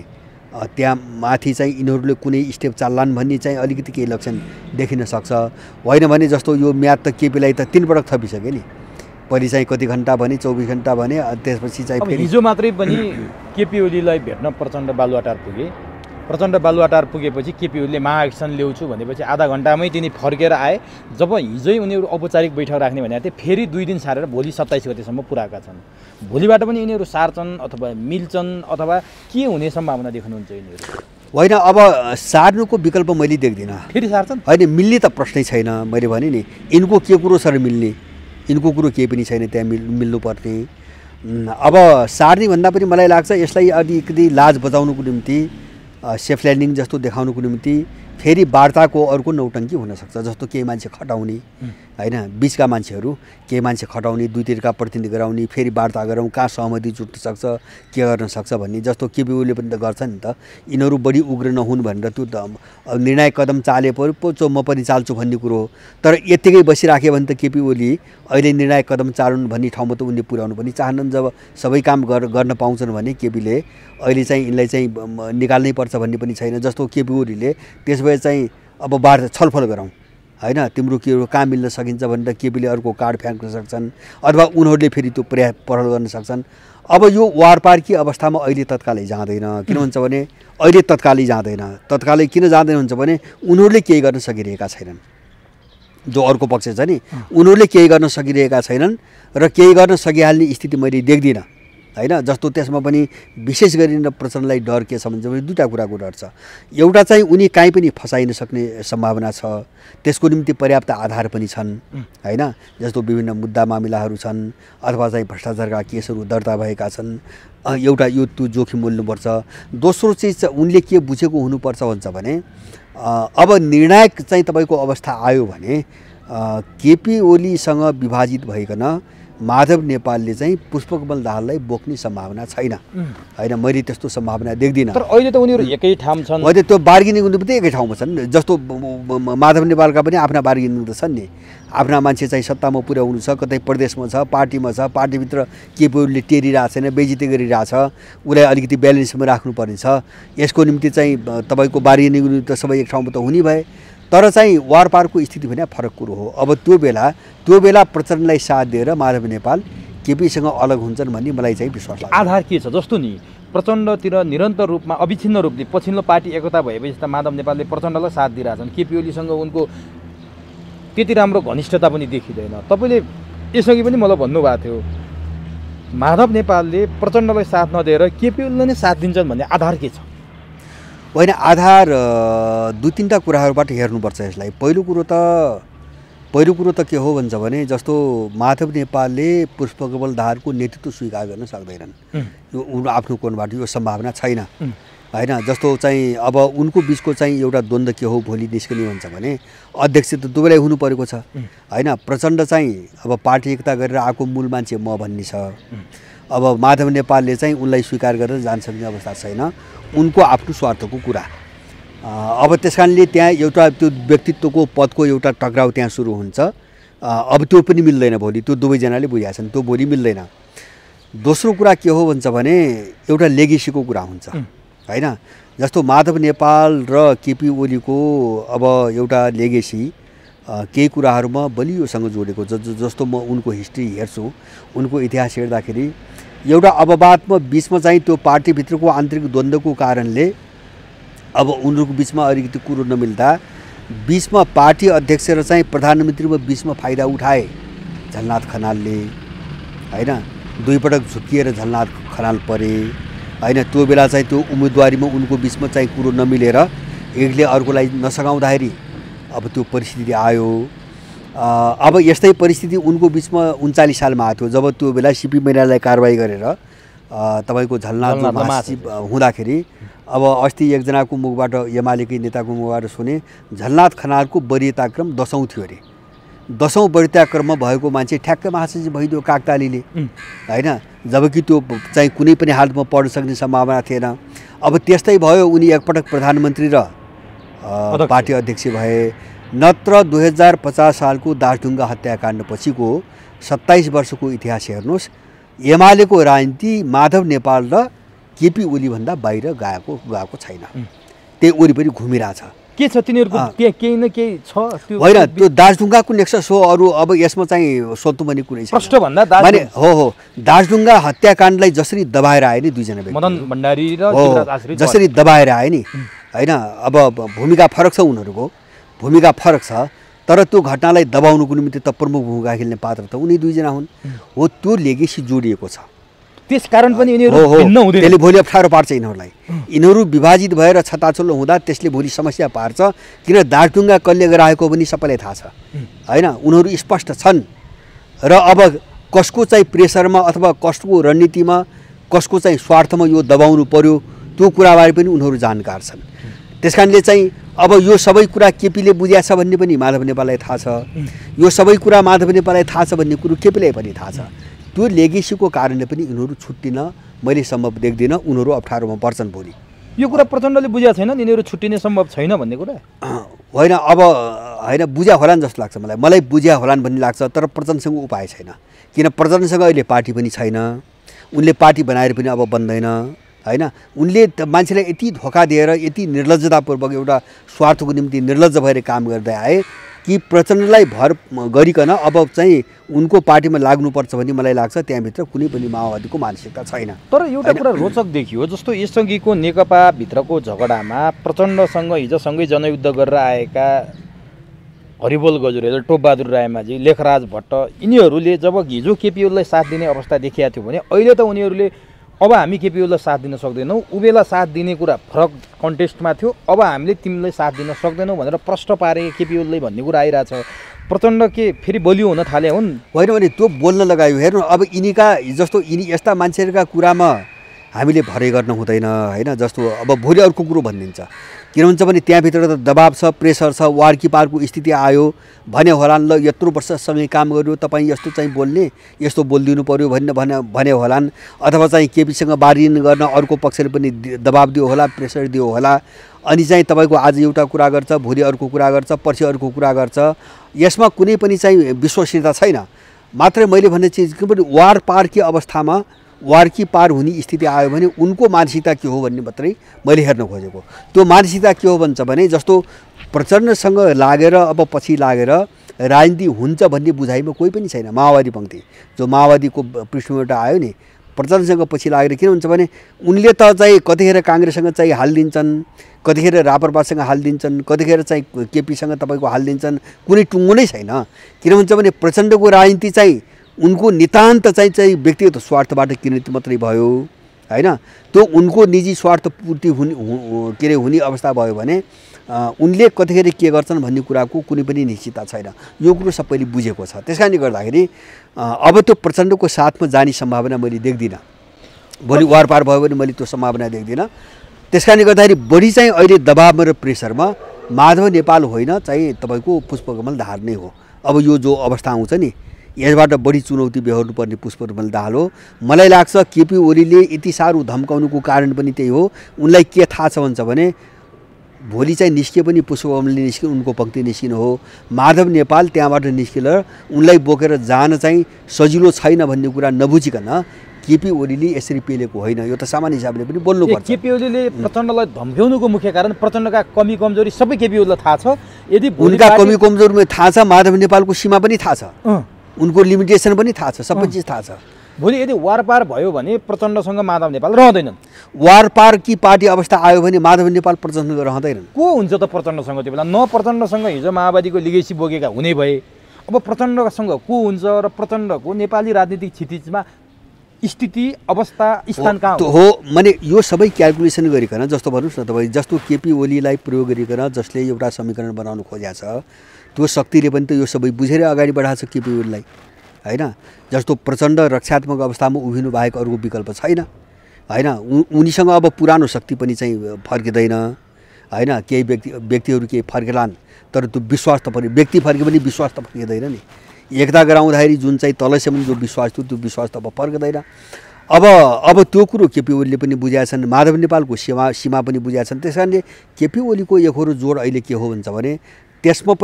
त्यहाँ माथि चाहिँ यिनीहरूले कुनै स्टेप चाल्लान् भन्ने चाहिँ अलिकति केही लक्षण देखिन सक्छ। होइन भने जस्तो यो म्याद त केपीलाई त 3 पटक थपिसक्यो नि। पहिले चाहिँ कति घन्टा भने 24 घन्टा भने, त्यसपछि चाहिँ हिजो मात्रै पनि केपी ओलीलाई भेट्न प्रचण्ड बालुवाटार पुगे। प्रचण्ड बालुवाटार पुगेपछि केपी ओलीले महाएक्सन ल्याउँछु भनेपछि आधा घन्टामै तिनी फर्केर आए। जब हिजै उनीहरू औपचारिक बैठक राख्ने भनेको थिए, फेरि 2 दिन सारेर भोलि 27 गतेसम्म पुऱ्याएका छन्। भोलिबाट पनि यिनीहरू सार्छन् अथवा मिल्छन् अथवा के हुने सम्भावना देख्नुहुन्छ यिनीहरू? होइन, अब सार्नुको विकल्प मैले देख्दिनँ। फेरि सार्छन्? होइन, मिल्ने त प्रश्नै छैन। मैले भने नि यिनको के कुरो छ र मिल्ने, यिनको कुरो केही पनि छैन त्यहाँ मिल्नुपर्ने। अब सार्ने भन्दा पनि मलाई लाग्छ यसलाई अलिकति लाज बचाउनुको निम्ति, सेफ ल्यान्डिङ जस्तो देखाउनुको निम्ति फेरि वार्ताको अर्को नौटङ्की हुनसक्छ। जस्तो केही मान्छे खटाउने, होइन, बिचका मान्छेहरू केही मान्छे खटाउने, दुईतिरका प्रतिनिधि गराउने, फेरि वार्ता गरौँ, कहाँ सहमति जुट्न सक्छ, के गर्न सक्छ भन्ने। जस्तो केपी ओलीले पनि त गर्छ नि त। यिनीहरू बढी उग्र नहुन् भनेर त्यो त निर्णायक कदम चाले पो म पनि चाल्छु भन्ने कुरो हो। तर यत्तिकै बसिराख्यो भने त केपी ओली अहिले निर्णायक कदम चालुन् भन्ने ठाउँमा त उनले पुर्याउनु पनि चाहन्छन्। जब सबै काम गर्न पाउँछन् भने केपीले अहिले चाहिँ यिनलाई चाहिँ निकाल्नै पर्छ भन्ने पनि छैन। जस्तो केपी ओलीले त्यस भए चाहिँ अब वार्ता छलफल गरौँ, होइन, तिम्रो के कहाँ मिल्न सकिन्छ भनेर केपीले अर्को कार्ड फ्याँक्न सक्छन् अथवा उनीहरूले फेरि त्यो पहल गर्न सक्छन्। अब यो वारपारकी अवस्थामा अहिले तत्कालै जाँदैन। किन भन्छ भने अहिले तत्कालै जाँदैन। तत्कालै किन जाँदैन हुन्छ भने उनीहरूले केही गर्न सकिरहेका छैनन्। जो अर्को पक्ष छ नि, उनीहरूले केही गर्न सकिरहेका छैनन् र केही गर्न सकिहाल्ने स्थिति मैले देख्दिनँ, होइन। जस्तो त्यसमा पनि विशेष गरी प्रचण्डलाई डर के छ भने दुईवटा कुराको डर छ। एउटा चाहिँ उनी कहीँ पनि फसाइन सक्ने सम्भावना छ, त्यसको निम्ति पर्याप्त आधार पनि छन्, होइन। जस्तो विभिन्न मुद्दा मामिलाहरू छन् अथवा चाहिँ भ्रष्टाचारका केसहरू दर्ता भएका छन्। एउटा यो त्यो जोखिम मोल्नुपर्छ। दोस्रो चिज उनले के बुझेको हुनुपर्छ भन्छ भने अब निर्णायक चाहिँ तपाईँको अवस्था आयो भने केपी ओलीसँग विभाजित भइकन माधव नेपालले चाहिँ पुष्पकमल दाहाललाई बोक्ने सम्भावना छैन, होइन। मैले त्यस्तो सम्भावना देख्दिनँ। तर अहिले त उनीहरू एकै ठाउँ छन्। अहिले त्यो बार्गेनिङ उनीहरू पनि एकै ठाउँमा छन्। जस्तो माधव नेपालका पनि आफ्ना बार्गेनिङ त छन् नि। आफ्ना मान्छे चाहिँ सत्तामा पुर्याउनु छ, कतै प्रदेशमा छ, पार्टीमा छ, पार्टीभित्र केपी ओलीले टेरिरहेको छैन, बेइज्जती गरिरहेछ, उसलाई अलिकति ब्यालेन्समा राख्नुपर्ने छ। यसको निम्ति चाहिँ तपाईँको बार्गेनिङ त सबै एक ठाउँमा त हुने भए, तर चाहिँ वारपारको स्थिति भने फरक कुरो हो। अब त्यो बेला प्रचण्डलाई साथ दिएर माधव नेपाल केपीसँग अलग हुन्छन् भन्ने मलाई चाहिँ विश्वास लाग्छ। आधार के छ? जस्तो नि प्रचण्डतिर निरन्तर रूपमा अविच्छिन्न रूपले पछिल्लो पार्टी एकता भएपछि त माधव नेपालले प्रचण्डलाई साथ दिइरहेछन्। केपी ओलीसँग उनको त्यति राम्रो घनिष्ठता पनि देखिँदैन। तपाईँले यसअघि पनि मलाई भन्नुभएको थियो माधव नेपालले प्रचण्डलाई साथ नदिएर केपी ओलीलाई नै साथ दिन्छन् भन्ने आधार के छ? होइन, आधार 2-3टा कुराहरूबाट हेर्नुपर्छ यसलाई। पहिलो कुरो त के हो भन्छ भने जस्तो माधव नेपालले पुष्पकमल दाहालको नेतृत्व स्वीकार गर्न सक्दैनन्। यो आफ्नो कोणबाट यो सम्भावना छैन, होइन। जस्तो चाहिँ अब उनको बिचको चाहिँ एउटा द्वन्द्व के हो भोलि निस्कने भन्छ भने अध्यक्ष त दुवैलाई हुनु परेको छ, होइन। प्रचण्ड चाहिँ अब पार्टी एकता गरेर आएको मूल मान्छे म भन्ने छ। अब माधव नेपालले चाहिँ उनलाई स्वीकार गरेर जान सक्ने अवस्था छैन। उनको आफ्नो स्वार्थको कुरा, अब त्यस कारणले त्यहाँ एउटा त्यो व्यक्तित्वको पदको एउटा टक्राउ त्यहाँ सुरु हुन्छ। अब त्यो पनि मिल्दैन भोलि, त्यो दुवैजनाले बुझेका छन्, त्यो भोलि मिल्दैन। दोस्रो कुरा के हो भन्छ भने एउटा लेगेसीको कुरा हुन्छ होइन। जस्तो माधव नेपाल र केपी ओलीको अब एउटा लेगेसी केही कुराहरूमा बलियोसँग जोडेको, जस्तो म उनको हिस्ट्री हेर्छु, उनको इतिहास हेर्दाखेरि एउटा अपवादमा बिचमा चाहिँ त्यो पार्टीभित्रको आन्तरिक द्वन्द्वको कारणले अब उनीहरूको बिचमा अलिकति कुरो नमिल्दा बिचमा पार्टी अध्यक्ष र चाहिँ प्रधानमन्त्रीमा बिचमा फाइदा उठाए झलनाथ खनालले होइन। दुईपटक झुक्किएर झलनाथ खनाल परे होइन। त्यो बेला चाहिँ त्यो उम्मेदवारीमा उनको बिचमा चाहिँ कुरो नमिलेर एकले अर्कोलाई नसघाउँदाखेरि अब त्यो परिस्थिति आयो। अब यस्तै परिस्थिति उनको बिचमा 39 सालमा आएको थियो, जब त्यो बेला सिपी मैनालाई कारवाही गरेर तपाईँको झलनाथ महासचिव हुँदाखेरि। अब अस्ति एकजनाको मुखबाट, एमालेकै नेताको मुखबाट सुने झलनाथ खनालको वरियताक्रम 10औं थियो अरे। 10औं वरियताक्रममा भएको मान्छे ठ्याक्कै महासचिव भइदियो काकतालीले होइन, जबकि त्यो चाहिँ कुनै पनि हालतमा पढ्न सक्ने सम्भावना थिएन। अब त्यस्तै भयो, उनी एकपटक प्रधानमन्त्री र पार्टी अध्यक्ष भए। नत्र 2050 सालको दासढुङ्गा हत्याकाण्ड पछिको 27 वर्षको इतिहास हेर्नुहोस्, एमालेको राजनीति माधव नेपाल र केपी ओली भन्दा बाहिर गएको छैन। त्यही वरिपरि घुमिरहेछ। के छ तिनीहरूको केही न केही छ त्यो होइन। त्यो दासढुङ्गाको नेक्सस हो, अरू अब यसमा चाहिँ सोध्नु पनि कुरै छैन। प्रश्न भन्दा माने हो दासढुङ्गा हत्याकाण्डलाई जसरी दबाएर आए नि दुईजना व्यक्ति, मदन भण्डारी र जीवराज आश्रित, जसरी दबाएर आए नि होइन। अब भूमिका फरक छ, उनीहरूको भूमिका फरक छ, तर त्यो घटनालाई दबाउनुको निमित्त त प्रमुख भूमिका खेल्ने पात्र त उनी दुईजना हुन्। हो त्यो लेगेसी जोडिएको छ, त्यस कारण पनि यिनीहरू भिन्न हुँदैन। त्यसले भोलि अप्ठ्यारो पार्छ यिनीहरूलाई। यिनीहरू विभाजित भएर छताछुल्लो हुँदा त्यसले भोलि समस्या पार्छ। किन दासढुङ्गा कसले गराएको पनि सबैलाई थाहा छ होइन। उनीहरू स्पष्ट छन् र अब कसको चाहिँ प्रेसरमा अथवा कसको रणनीतिमा, कसको चाहिँ स्वार्थमा यो दबाउनु पर्यो, त्यो कुराबारे पनि उनीहरू जानकार छन्। त्यस कारणले चाहिँ अब यो सबै कुरा केपीले बुझ्या छ भन्ने पनि माधव नेपाललाई थाहा छ, यो सबै कुरा माधव नेपाललाई थाहा छ भन्ने कुरो केपीलाई पनि थाहा छ। त्यो लेगेसीको कारणले पनि यिनीहरू छुट्टिन मैले सम्भव देख्दिनँ। उनीहरू अप्ठ्यारोमा पर्छन् भोलि। यो कुरा प्रचण्डले बुझ्या छैन, यिनीहरू छुट्टिने सम्भव छैन भन्ने कुरा होइन। अब होइन बुझ्या होलान् जस्तो लाग्छ मलाई बुझ्या होलान् भन्ने लाग्छ, तर प्रचण्डसँग उपाय छैन। किन प्रचण्डसँग अहिले पार्टी पनि छैन, उनले पार्टी बनाएर पनि अब बन्दैन होइन। उनले मान्छेलाई यति धोका दिएर, यति निर्लज्जतापूर्वक एउटा स्वार्थको निम्ति निर्लज्ज भएर काम गर्दै आए कि प्रचण्डलाई भर गरिकन अब चाहिँ उनको पार्टीमा लाग्नुपर्छ भन्ने मलाई लाग्छ। त्यहाँभित्र कुनै पनि माओवादीको मानसिकता छैन। तर एउटा कुरा रोचक देखियो, जस्तो यसअघिको नेकपाभित्रको झगडामा प्रचण्डसँग हिजोसँगै जनयुद्ध गरेर आएका हरिबोल गजुरेल, टोपबहादुर रायमाझी, लेखराज भट्ट, यिनीहरूले जब हिजो केपी ओलीलाई साथ दिने अवस्था देखिएको थियो भने अहिले त उनीहरूले अब हामी केपी ओलीलाई साथ दिन सक्दैनौँ, उबेला साथ दिने कुरा फरक कन्टेस्टमा थियो, अब हामीले तिमीलाई साथ दिन सक्दैनौँ भनेर प्रश्न पारे केपी ओलीलाई भन्ने कुरा आइरहेछ। प्रचण्ड के फेरि बलियो हुन थाले हुन्? होइन भने त्यो बोल्न लगायो। हेर्नु अब यिनीका जस्तो यिनी यस्ता मान्छेहरूका कुरामा हामीले भरै गर्न हुँदैन होइन। जस्तो अब भोलि अर्को कुरो भनिदिन्छ, किन हुन्छ भने त्यहाँभित्र त दबाब छ, प्रेसर छ, वार की पारको स्थिति आयो भने होलान्, ल यत्रो वर्षसँगै काम गर्यो तपाईँ, यस्तो चाहिँ बोल्ने, यस्तो बोलिदिनु पऱ्यो भने होलान्। अथवा चाहिँ केपीसँग बार्गेनिङ गर्न अर्को पक्षले पनि दबाब दियो होला, प्रेसर दियो होला। अनि चाहिँ तपाईँको आज एउटा कुरा गर्छ, भोलि अर्को कुरा गर्छ, पर्सि अर्को कुरा गर्छ। यसमा कुनै पनि चाहिँ विश्वसनीयता छैन। मात्रै मैले भन्ने चिज के पनि वार पार की अवस्थामा वार की पार हुने स्थिति आयो भने उनको मानसिकता के हो भन्ने मात्रै मैले हेर्न खोजेको। त्यो मानसिकता के हो भन्छ भने जस्तो प्रचण्डसँग लागेर अब पछि लागेर राजनीति हुन्छ भन्ने बुझाइमा कोही पनि छैन। माओवादी पङ्क्ति जो माओवादीको पृष्ठभूमिबाट आयो नि, प्रचण्डसँग पछि लागेर किन हुन्छ भने उनले त चाहिँ कतिखेर काङ्ग्रेससँग चाहिँ हालिदिन्छन्, कतिखेर राप्रपासँग हालिदिन्छन्, कतिखेर चाहिँ केपीसँग तपाईँको हालिदिन्छन्, कुनै टुङ्गो नै छैन। किन भन्छ भने प्रचण्डको राजनीति चाहिँ उनको नितान्त चाहिँ व्यक्तिगत स्वार्थबाट किनेत मात्रै भयो होइन। त्यो उनको निजी स्वार्थ पूर्ति हुने अवस्था भयो भने उनले कतिखेर के गर्छन् भन्ने कुराको कुनै पनि निश्चितता छैन। यो कुरो सबैले बुझेको छ। त्यस कारणले गर्दाखेरि अब त्यो प्रचण्डको साथमा जाने सम्भावना मैले देख्दिनँ। भोलि वारपार भयो भने मैले त्यो सम्भावना देख्दिनँ। त्यस कारणले गर्दाखेरि बढी चाहिँ अहिले दबावमा र प्रेसरमा माधव नेपाल होइन चाहिँ तपाईँको पुष्पकमल दाहाल नै हो। अब यो जो अवस्था आउँछ नि, यसबाट बढी चुनौती बेहोर्नुपर्ने पुष्पकमल दाहाल हो। मलाई लाग्छ केपी ओलीले यति साह्रो धम्काउनुको कारण पनि त्यही हो। उनलाई के थाहा छ भन्छ भने भोलि चाहिँ निस्किए पनि पुष्पकमलले निस्किनु उनको पङ्क्ति निस्किनु हो, माधव नेपाल त्यहाँबाट निस्केर उनलाई बोकेर जान चाहिँ सजिलो छैन भन्ने कुरा नबुझिकन केपी ओलीले यसरी पेलेको होइन। यो त सामान्य हिसाबले पनि बोल्नुपर्छ। केपी ओलीले प्रचण्डलाई धम्क्याउनुको मुख्य कारण प्रचण्डका कमी कमजोरी सबै केपी ओलीलाई थाहा छ। यदि उनका कमी कमजोरी थाहा छ, माधव नेपालको सीमा पनि थाहा छ, उनको लिमिटेसन पनि थाहा छ, सबै चिज थाहा छ। भोलि यदि वारपार भयो भने प्रचण्डसँग माधव नेपाल रहँदैनन्। वारपार कि पार्टी अवस्था आयो भने माधव नेपाल प्रचण्डसँग रहँदैनन्। को हुन्छ त प्रचण्डसँग त्यो बेला? न प्रचण्डसँग हिजो माओवादीको लिगेसी बोकेका हुने भए, अब प्रचण्डसँग को हुन्छ र प्रचण्डको नेपाली राजनीतिक क्षितिजमा स्थिति अवस्था स्थान कहाँ हो? माने यो सबै क्यालकुलेसन गरिकन, जस्तो भन्नुहोस् न तपाईँ, जस्तो केपी ओलीलाई प्रयोग गरिकन जसले एउटा समीकरण बनाउनु खोजेको छ त्यो शक्तिले पनि त यो सबै बुझेर अगाडि बढाएको छ केपी ओलीलाई, होइन? जस्तो प्रचण्ड रक्षात्मक अवस्थामा उभिनु बाहेक अरूको विकल्प छैन, होइन? उनीसँग अब पुरानो शक्ति पनि चाहिँ फर्किँदैन, होइन? केही व्यक्तिहरू केही फर्केलान् तर त्यो विश्वास त पनि व्यक्ति फर्के पनि विश्वास त फर्किँदैन नि। एकता गराउँदाखेरि जुन चाहिँ तलैसम्म जो विश्वास थियो त्यो विश्वास त अब फर्किँदैन। अब त्यो कुरो केपी ओलीले पनि बुझाएका छन्, माधव नेपालको सीमा पनि बुझाएका छन्। त्यस कारणले केपी ओलीको एकहोरो जोड अहिले के हो भन्छ भने त्यसमा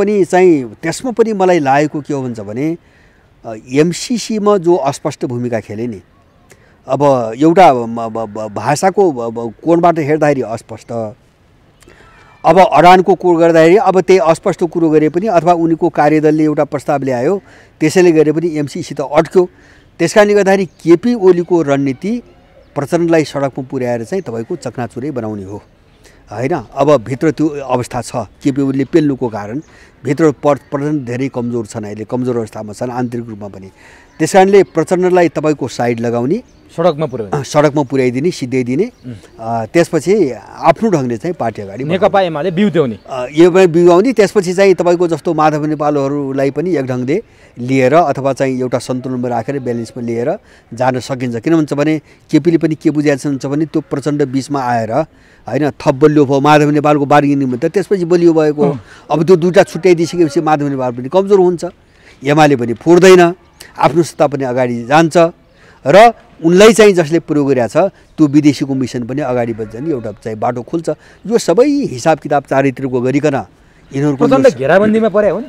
पनि मलाई लागेको के हो भन्छ भने एमसीसीमा जो अस्पष्ट भूमिका खेले नि, अब एउटा भाषाको कोणबाट हेर्दाखेरि अस्पष्ट, अब अडानको कुरो गर्दाखेरि अब त्यही अस्पष्ट कुरो गरे पनि अथवा उनीको कार्यदलले एउटा प्रस्ताव ल्यायो त्यसैले गरे पनि एमसीसी त अड्क्यो। त्यस कारणले गर्दाखेरि केपी ओलीको रणनीति प्रचण्डलाई सडकमा पुर्याएर चाहिँ तपाईँको चकनाचुरै बनाउने हो, होइन? अब भित्र त्यो अवस्था छ, केपी ओलीले पेल्नुको कारण भित्र प्रचण्ड धेरै कमजोर छन्, अहिले कमजोर अवस्थामा छन् आन्तरिक रूपमा पनि। त्यस कारणले प्रचण्डलाई तपाईँको साइड लगाउने, सडकमा पुर्याइदिने, सिध्याइदिने, त्यसपछि आफ्नो ढङ्गले चाहिँ पार्टी अगाडि नेकपा एमाले बिउगाउने, त्यसपछि चाहिँ तपाईँको जस्तो माधव नेपालहरूलाई पनि एक ढङ्गले लिएर अथवा चाहिँ एउटा सन्तुलनमा राखेर ब्यालेन्समा लिएर जान सकिन्छ। किन भन्छ भने केपीले पनि के बुझाएको छ भने त्यो प्रचण्ड बिचमा आएर, होइन, थप बलियो भयो माधव नेपालको बार्गेनिङ त त्यसपछि बलियो भएको। अब त्यो दुईवटा छुट्याइदिइसकेपछि माधव नेपाल पनि कमजोर हुन्छ, एमाले पनि फोड्दैन, आफ्नो सत्ता पनि अगाडि जान्छ र उनलाई चाहिँ जसले प्रयोग गरेको छ त्यो विदेशीको मिसन पनि अगाडि बढ्छ नि, एउटा चाहिँ बाटो खुल्छ। यो सबै हिसाब किताब चारैतिरको गरिकन यिनीहरूको घेराबन्दीमा पर्या हुन्,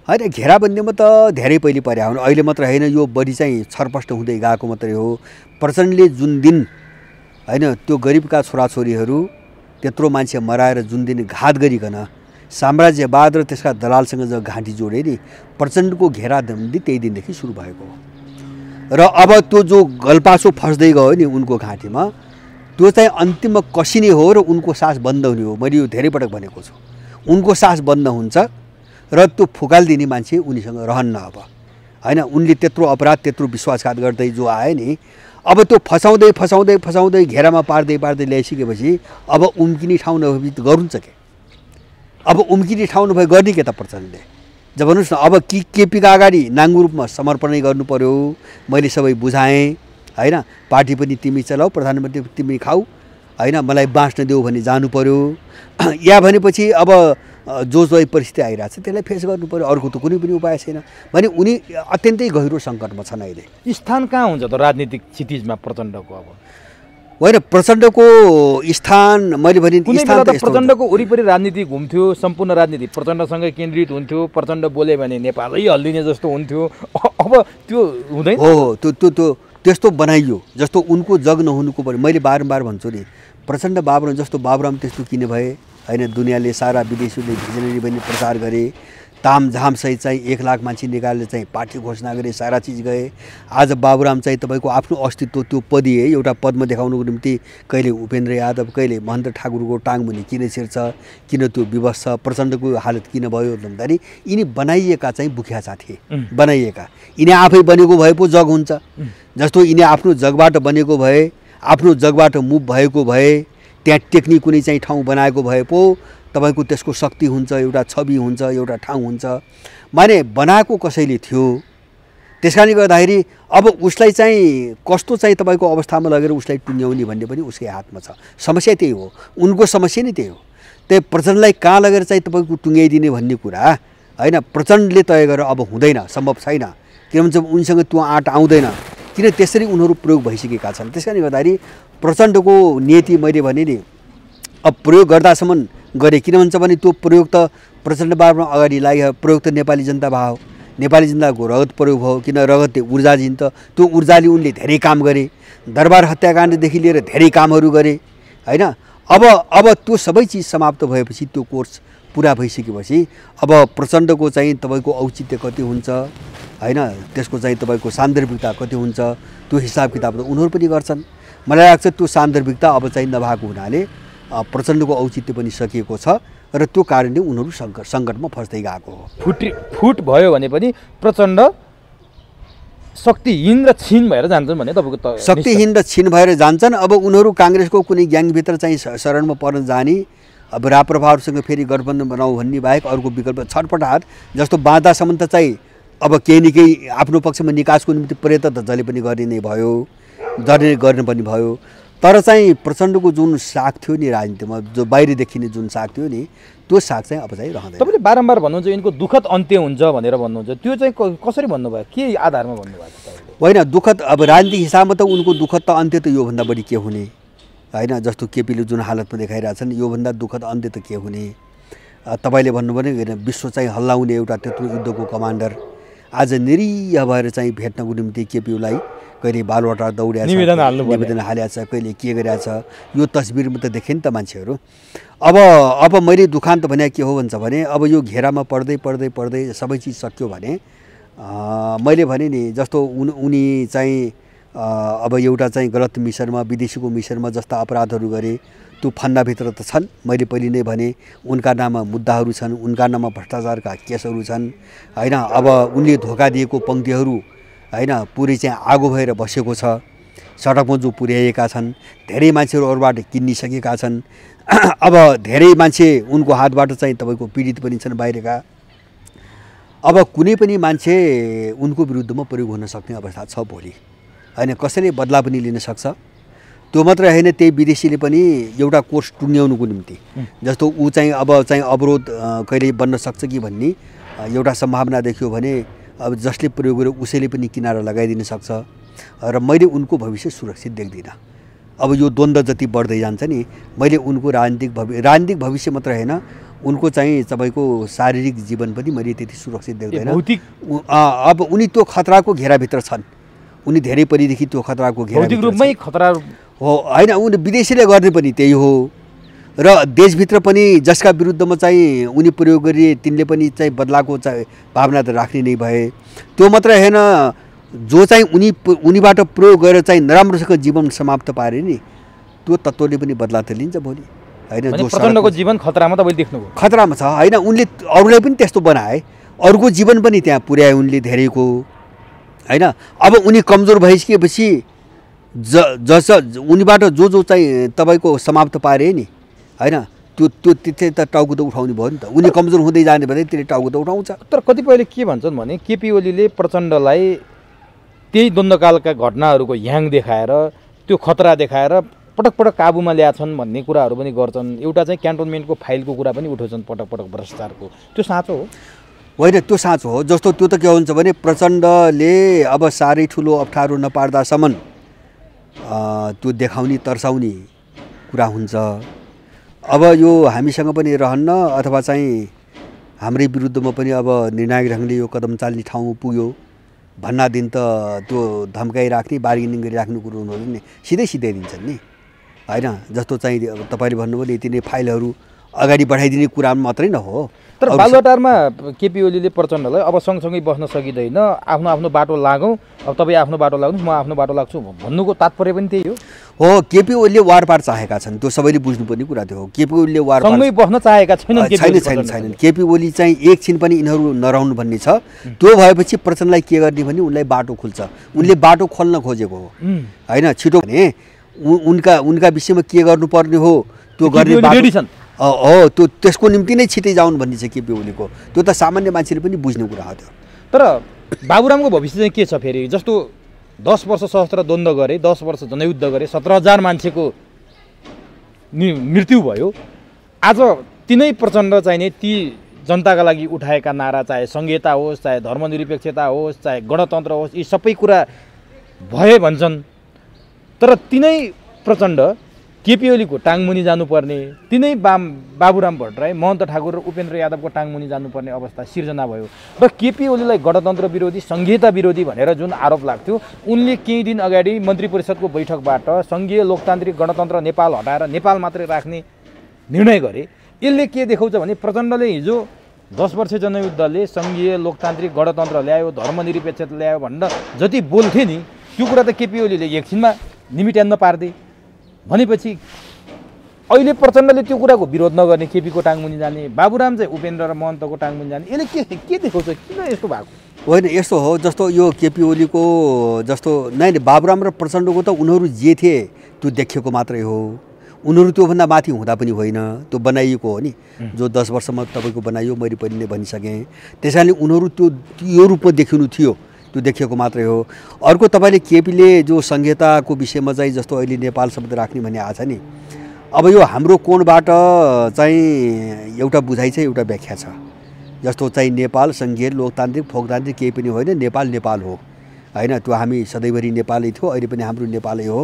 होइन? घेराबन्दीमा त धेरै पहिले पर्या हुन्, अहिले मात्र होइन, यो बढी चाहिँ छरपष्ट हुँदै गएको मात्रै हो। प्रचण्डले जुन दिन, होइन, त्यो गरिबका छोराछोरीहरू त्यत्रो मान्छे मराएर जुन दिन घात गरिकन साम्राज्यवाद र त्यसका दलालसँग जो घाँटी जोडे नि, प्रचण्डको घेराबन्दी त्यही दिनदेखि सुरु भएको हो। र अब त्यो जो गलपासो फस्दै गयो नि उनको घाँटीमा, त्यो चाहिँ अन्तिममा कसिने हो र उनको सास बन्द हुने हो। मैले यो धेरै पटक भनेको छु, उनको सास बन्द हुन्छ र त्यो फुकालिदिने मान्छे उनीसँग रहन्न अब, होइन? उनले त्यत्रो अपराध त्यत्रो विश्वासघात गर्दै जो आए नि, अब त्यो फसाउँदै घेरामा पार्दै ल्याइसकेपछि अब उम्किने ठाउँ नभए गर्नुहुन्छ के? अब उम्किने ठाउँ नभए गर्ने के त प्रचण्डले? जब भन्नुहोस् न, अब केपीका अगाडि नाङ्गो रूपमा समर्पणै गर्नु पर्यो, मैले सबै बुझाएँ, होइन? पार्टी पनि तिमी चलाऊ, प्रधानमन्त्री तिमी खाऊ, होइन? मलाई बाँच्न देऊ भने जानु पर्यो, या भनेपछि अब जो परिस्थिति आइरहेको छ त्यसलाई फेस गर्नु पर्यो, अर्को त कुनै पनि उपाय छैन भने उनी अत्यन्तै गहिरो सङ्कटमा छन्। अहिले स्थान कहाँ हुन्छ त राजनीतिक क्षितिजमा प्रचण्डको? अब होइन, प्रचण्डको स्थान मैले भने प्रचण्डको वरिपरि राजनीति घुम्थ्यो, सम्पूर्ण राजनीति प्रचण्डसँगै केन्द्रित हुन्थ्यो, प्रचण्ड बोले भने नेपालै हल्लिने जस्तो हुन्थ्यो। अब त्यो हुँदैन हो, त्यो त्यस्तो बनाइयो जस्तो उनको जग नहुनुको पर्यो। मैले बारम्बार भन्छु नि, प्रचण्ड बाबुराम जस्तो बाबुराम त्यस्तो किन भए, होइन? दुनियाँले सारा विदेशीले भिजनरी पनि प्रचार गरे, तामझामसहित चाहिँ 1 लाख मान्छे निकालेर चाहिँ पार्टी घोषणा गरे, सारा चिज गए। आज बाबुराम चाहिँ तपाईँको आफ्नो अस्तित्व त्यो पदी है, एउटा पदमा देखाउनुको निम्ति कहिले उपेन्द्र यादव कहिले महेन्द्र ठाकुरको टाङमुनि किन छिर्छ, किन त्यो विवश छ, प्रचण्डको हालत किन भयो भन्दाखेरि यिनी बनाइएका चाहिँ बुख्या साथी बनाइएका, यिनी आफै बनेको भए पो जग हुन्छ। जस्तो यिनी आफ्नो जगबाट बनेको भए, आफ्नो जगबाट मुभ भएको भए, त्यहाँ टेक्निक कुनै चाहिँ ठाउँ बनाएको भए पो तपाईँको त्यसको शक्ति हुन्छ, एउटा छवि हुन्छ, एउटा ठाउँ हुन्छ। माने बनाएको कसैले थियो, त्यस कारणले गर्दाखेरि अब उसलाई चाहिँ कस्तो चाहिँ तपाईँको अवस्थामा लगेर उसलाई टुङ्ग्याउने भन्ने पनि उसकै हातमा छ। समस्या त्यही हो, उनको समस्या नै त्यही हो। त्यही प्रचण्डलाई कहाँ लगेर चाहिँ तपाईँको टुङ्ग्याइदिने भन्ने कुरा, होइन, प्रचण्डले तय गरेर अब हुँदैन, सम्भव छैन। किनभने उनीसँग त्यो आँट आउँदैन, किन त्यसरी उनीहरू प्रयोग भइसकेका छन्। त्यस कारणले गर्दाखेरि प्रचण्डको नीति मैले भने नि अब प्रयोग गर्दासम्म गरे किन भन्छ भने त्यो प्रयोग त प्रचण्ड बाबुमा अगाडि लाग्यो, प्रयोग त नेपाली जनता भयो, नेपाली जनताको रगत प्रयोग भयो, किन रगतले ऊर्जा दिन्छ, त्यो ऊर्जाले उनले धेरै काम गरे, दरबार हत्याकाण्डदेखि लिएर धेरै कामहरू गरे हैन। अब त्यो सबै चिज समाप्त भएपछि त्यो कोर्स पुरा भइसकेपछि अब प्रचण्डको चाहिँ तपाईँको औचित्य कति हुन्छ हैन, त्यसको चाहिँ तपाईँको सान्दर्भिकता कति हुन्छ, त्यो हिसाब किताब त उनीहरू पनि गर्छन्। मलाई लाग्छ त्यो सान्दर्भिकता अब चाहिँ नभएको हुनाले प्रचण्डको औचित्य पनि सकिएको छ र त्यो कारणले उनीहरू सङ्कटमा फस्दै गएको हो। फुट भयो भने पनि प्रचण्ड शक्तिहीन र छिन भएर जान्छन् भने तपाईँको त शक्तिहीन र छिन भएर जान्छन्। अब उनीहरू काङ्ग्रेसको कुनै ग्याङभित्र चाहिँ शरणमा पर्न जाने, अब राप्रपाहरूसँग फेरि गठबन्धन बनाऊ भन्ने बाहेक अर्को विकल्प छटपटाहट जस्तो बाँधासम्म त चाहिँ अब केही न केही आफ्नो पक्षमा निकासको निम्ति प्रयत्न त जसले पनि गर्ने नै भयो, गर्ने पनि भयो। तर चाहिँ प्रचण्डको जुन साग थियो नि राजनीतिमा, जो बाहिर देखिने जुन साग थियो नि, त्यो साग चाहिँ अब चाहिँ रहँदैन। तपाईँले बारम्बार भन्नुहुन्छ यिनको दुःखद अन्त्य हुन्छ भनेर भन्नुहुन्छ, त्यो चाहिँ कसरी भन्नुभयो, के आधारमा भन्नुभएको? होइन, दुःखद अब राजनीतिक हिसाबमा त उनको दुःखद त अन्त्य त योभन्दा बढी के हुने हैन। जस्तो केपीले जुन हालतमा देखाइरहेछन् योभन्दा दुःखद अन्त्य त के हुने। तपाईँले भन्नुभयो नि विश्व चाहिँ हल्लाउने एउटा त्यत्रो युद्धको कमान्डर आज निरीह भएर चाहिँ भेट्नको निम्ति केपी ओलीलाई कहिले बालुवाटार दौड्या छ, निवेदन हालेको छ, कहिले के गरिरहेको छ, यो तस्बिरमा त देखे नि त मान्छेहरू। अब मैले दुखान्त भने के हो भन्छ भने अब यो घेरामा पढ्दै पढ्दै पढ्दै सबै चिज सक्यो भने मैले भने नि जस्तो उनी चाहिँ अब एउटा चाहिँ गलत मिसनमा, विदेशीको मिसनमा जस्ता अपराधहरू गरे त्यो फन्दाभित्र त छन्। मैले पहिले नै भने उनका नाममा मुद्दाहरू छन्, उनका नाममा भ्रष्टाचारका केसहरू छन् हैन। अब उनले धोका दिएको पङ्क्तिहरू हैन पुरै चाहिँ आगो भएर बसेको छ, सडकमा जो पुर्याएका छन्, धेरै मान्छेहरू अरूबाट किनिसकेका छन्। अब धेरै मान्छे उनको हातबाट चाहिँ तपाईँको पीडित पनि छन् बाहिरका। अब कुनै पनि मान्छे उनको विरुद्धमा प्रयोग हुन सक्ने अवस्था छ भोलि हैन, कसैले बदला पनि लिन सक्छ। त्यो मात्रै होइन, त्यही विदेशीले पनि एउटा कोर्स टुङ्ग्याउनुको निम्ति जस्तो ऊ चाहिँ अब चाहिँ अवरोध कहिले बन्न सक्छ कि भन्ने एउटा सम्भावना देखियो भने अब जसले प्रयोग गर्यो उसैले पनि किनारा लगाइदिन सक्छ र मैले उनको भविष्य सुरक्षित देख्दिनँ। अब यो द्वन्द्व जति बढ्दै जान्छ नि, मैले उनको राजनीतिक भविष्य मात्र होइन उनको चाहिँ तपाईँको शारीरिक जीवन पनि मैले त्यति सुरक्षित देख्दैन। अब उनी त्यो खतराको घेराभित्र छन्, उनी धेरै परिदेखि त्यो खतराको रूपमै खतरा हो हैन। उनी विदेशीले गर्ने पनि त्यही हो र देशभित्र पनि जसका विरुद्धमा चाहिँ उनी प्रयोग गरिए तिनले पनि चाहिँ बदलाको चाहिँ भावना त राख्ने नै भए। त्यो मात्र होइन, जो चाहिँ उनीबाट प्रयोग गरेर चाहिँ नराम्रोसँग जीवन समाप्त पारे नि त्यो तत्त्वले पनि बदला त लिन्छ भोलि हैन। जो प्रचण्डको जीवन खतरामा तपाईले देख्नुभयो? खतरामा छ हैन। उनले अरूलाई पनि त्यस्तो बनाए, अरूको जीवन पनि त्यहाँ पुर्याए उनले धेरैको हैन। अब उनी कमजोर भइसकेपछि जस उनीबाट जो चाहिँ तपाईँको समाप्त पारे नि हैन, त्यो त्यसले त टाउको त उठाउने भयो नि त। उनी कमजोर हुँदै जाने भने त्यसले टाउको त उठाउँछ। तर कतिपयले के भन्छन् भने केपी ओलीले प्रचण्डलाई त्यही द्वन्द्वकालका घटनाहरूको ह्याङ देखाएर, त्यो खतरा देखाएर पटक पटक काबुमा ल्याछन् भन्ने कुराहरू पनि गर्छन्। एउटा चाहिँ क्यान्टोनमेन्टको फाइलको कुरा पनि उठाउँछन् पटक पटक भ्रष्टाचारको। त्यो साँचो हो? होइन, त्यो साँचो हो। जस्तो त्यो त के हुन्छ भने प्रचण्डले अब साह्रै ठुलो अप्ठ्यारो नपार्दासम्म त्यो देखाउने तर्साउने कुरा हुन्छ। अब यो हामीसँग पनि रहन्न अथवा चाहिँ हाम्रै विरुद्धमा पनि अब निर्णायक ढङ्गले यो कदम चाल्ने ठाउँमा पुग्यो भन्ना दिन त त्यो धम्काइराख्ने बार्गेनिङ गरिराख्ने कुरो हुँदैन नि, सिधै दिन्छन् नि हैन। जस्तो चाहिँ तपाईँले भन्नुभयो नि यति नै फाइलहरू अगाडि बढाइदिने कुरा मात्रै न हो। तर बालुवाटारमा केपी ओलीले प्रचण्डलाई अब सँगसँगै बस्न सकिँदैन, आफ्नो बाटो लागौँ, अब तपाईँ आफ्नो बाटो लाग्नुहोस् म आफ्नो बाटो लाग्छु भन्नुको तात्पर्य पनि त्यही हो। केपी ओलीले वारपार चाहेका छन्, त्यो सबैले बुझ्नुपर्ने कुरा त्यो हो। केपी ओलीले वारपार बस्न चाहेका छैनन्। केपी ओली चाहिँ एकछिन पनि यिनीहरू नरहनु भन्ने छ। त्यो भएपछि प्रचण्डलाई के गर्ने भने उनलाई बाटो खुल्छ। उनले बाटो खोल्न खोजेको हो हैन। छिटो भने उनका विषयमा के गर्नुपर्ने हो त्यो गर्ने बाटो हो, त्यो त्यसको निम्ति नै छिटै जाउन् भन्ने छ केपी ओलीको। त्यो त सामान्य मान्छेले पनि बुझ्ने कुरा हो त्यो। तर बाबुरामको भविष्य चाहिँ के छ फेरि? जस्तो 10 वर्ष सशस्त्र द्वन्द्व गरे, 10 वर्ष जनयुद्ध गरे, 17,000 मान्छेको मृत्यु भयो। आज तिनै प्रचण्ड चाहिने ती जनताका लागि उठाएका नारा, चाहे संहिता होस्, चाहे धर्मनिरपेक्षता होस्, चाहे गणतन्त्र होस्, यी सबै कुरा भए भन्छन्। तर तिनै प्रचण्ड केपी ओलीको टाङमुनि जानुपर्ने, तिनै बाबुराम भट्टराई, महन्त ठाकुर र उपेन्द्र यादवको टाङमुनि जानुपर्ने अवस्था सिर्जना भयो। र केपी ओलीलाई गणतन्त्र विरोधी, संघीयता विरोधी भनेर जुन आरोप लाग्थ्यो, उनले केही दिन अगाडि मन्त्री परिषदको बैठकबाट सङ्घीय लोकतान्त्रिक गणतन्त्र नेपाल हटाएर नेपाल मात्रै राख्ने निर्णय गरे। यसले के देखाउँछ भने प्रचण्डले हिजो 10 वर्ष जनयुद्धले सङ्घीय लोकतान्त्रिक गणतन्त्र ल्यायो, धर्मनिरपेक्षता ल्यायो भनेर जति बोल्थे नि, त्यो कुरा त केपी ओलीले एकछिनमा निमिट्यान्न पार्दै भनेपछि अहिले प्रचण्डले त्यो कुराको विरोध नगर्ने, केपीको टाङमुनि जाने, बाबुराम चाहिँ उपेन्द्र र महन्तको टाङमुनि जाने, यसले के देखाउँछ? किन यस्तो भएको? होइन, यस्तो हो, जस्तो यो केपी ओलीको जस्तो नै बाबुराम र प्रचण्डको त उनीहरू जे थिए त्यो देखिएको मात्रै हो। उनीहरू त्योभन्दा माथि हुँदा पनि होइन, त्यो बनाइएको हो नि, जो 10 वर्षमा तपाईँको बनाइयो, मैले पनि नै भनिसकेँ। त्यस कारणले उनीहरू त्यो रूपमा देखिनु थियो, त्यो देखिएको मात्रै हो। अर्को तपाईँले केपीले जो संहिताको विषयमा चाहिँ जस्तो अहिले नेपाल शब्द राख्ने भन्ने आएको छ नि, अब यो हाम्रो कोणबाट चाहिँ एउटा बुझाइ छ, एउटा व्याख्या छ। जस्तो चाहिँ नेपाल सङ्घीय लोकतान्त्रिक फोकतान्त्रिक केही पनि होइन, नेपाल नेपाल हो होइन। त्यो हामी सधैँभरि नेपालै थियो, अहिले पनि हाम्रो नेपालै हो,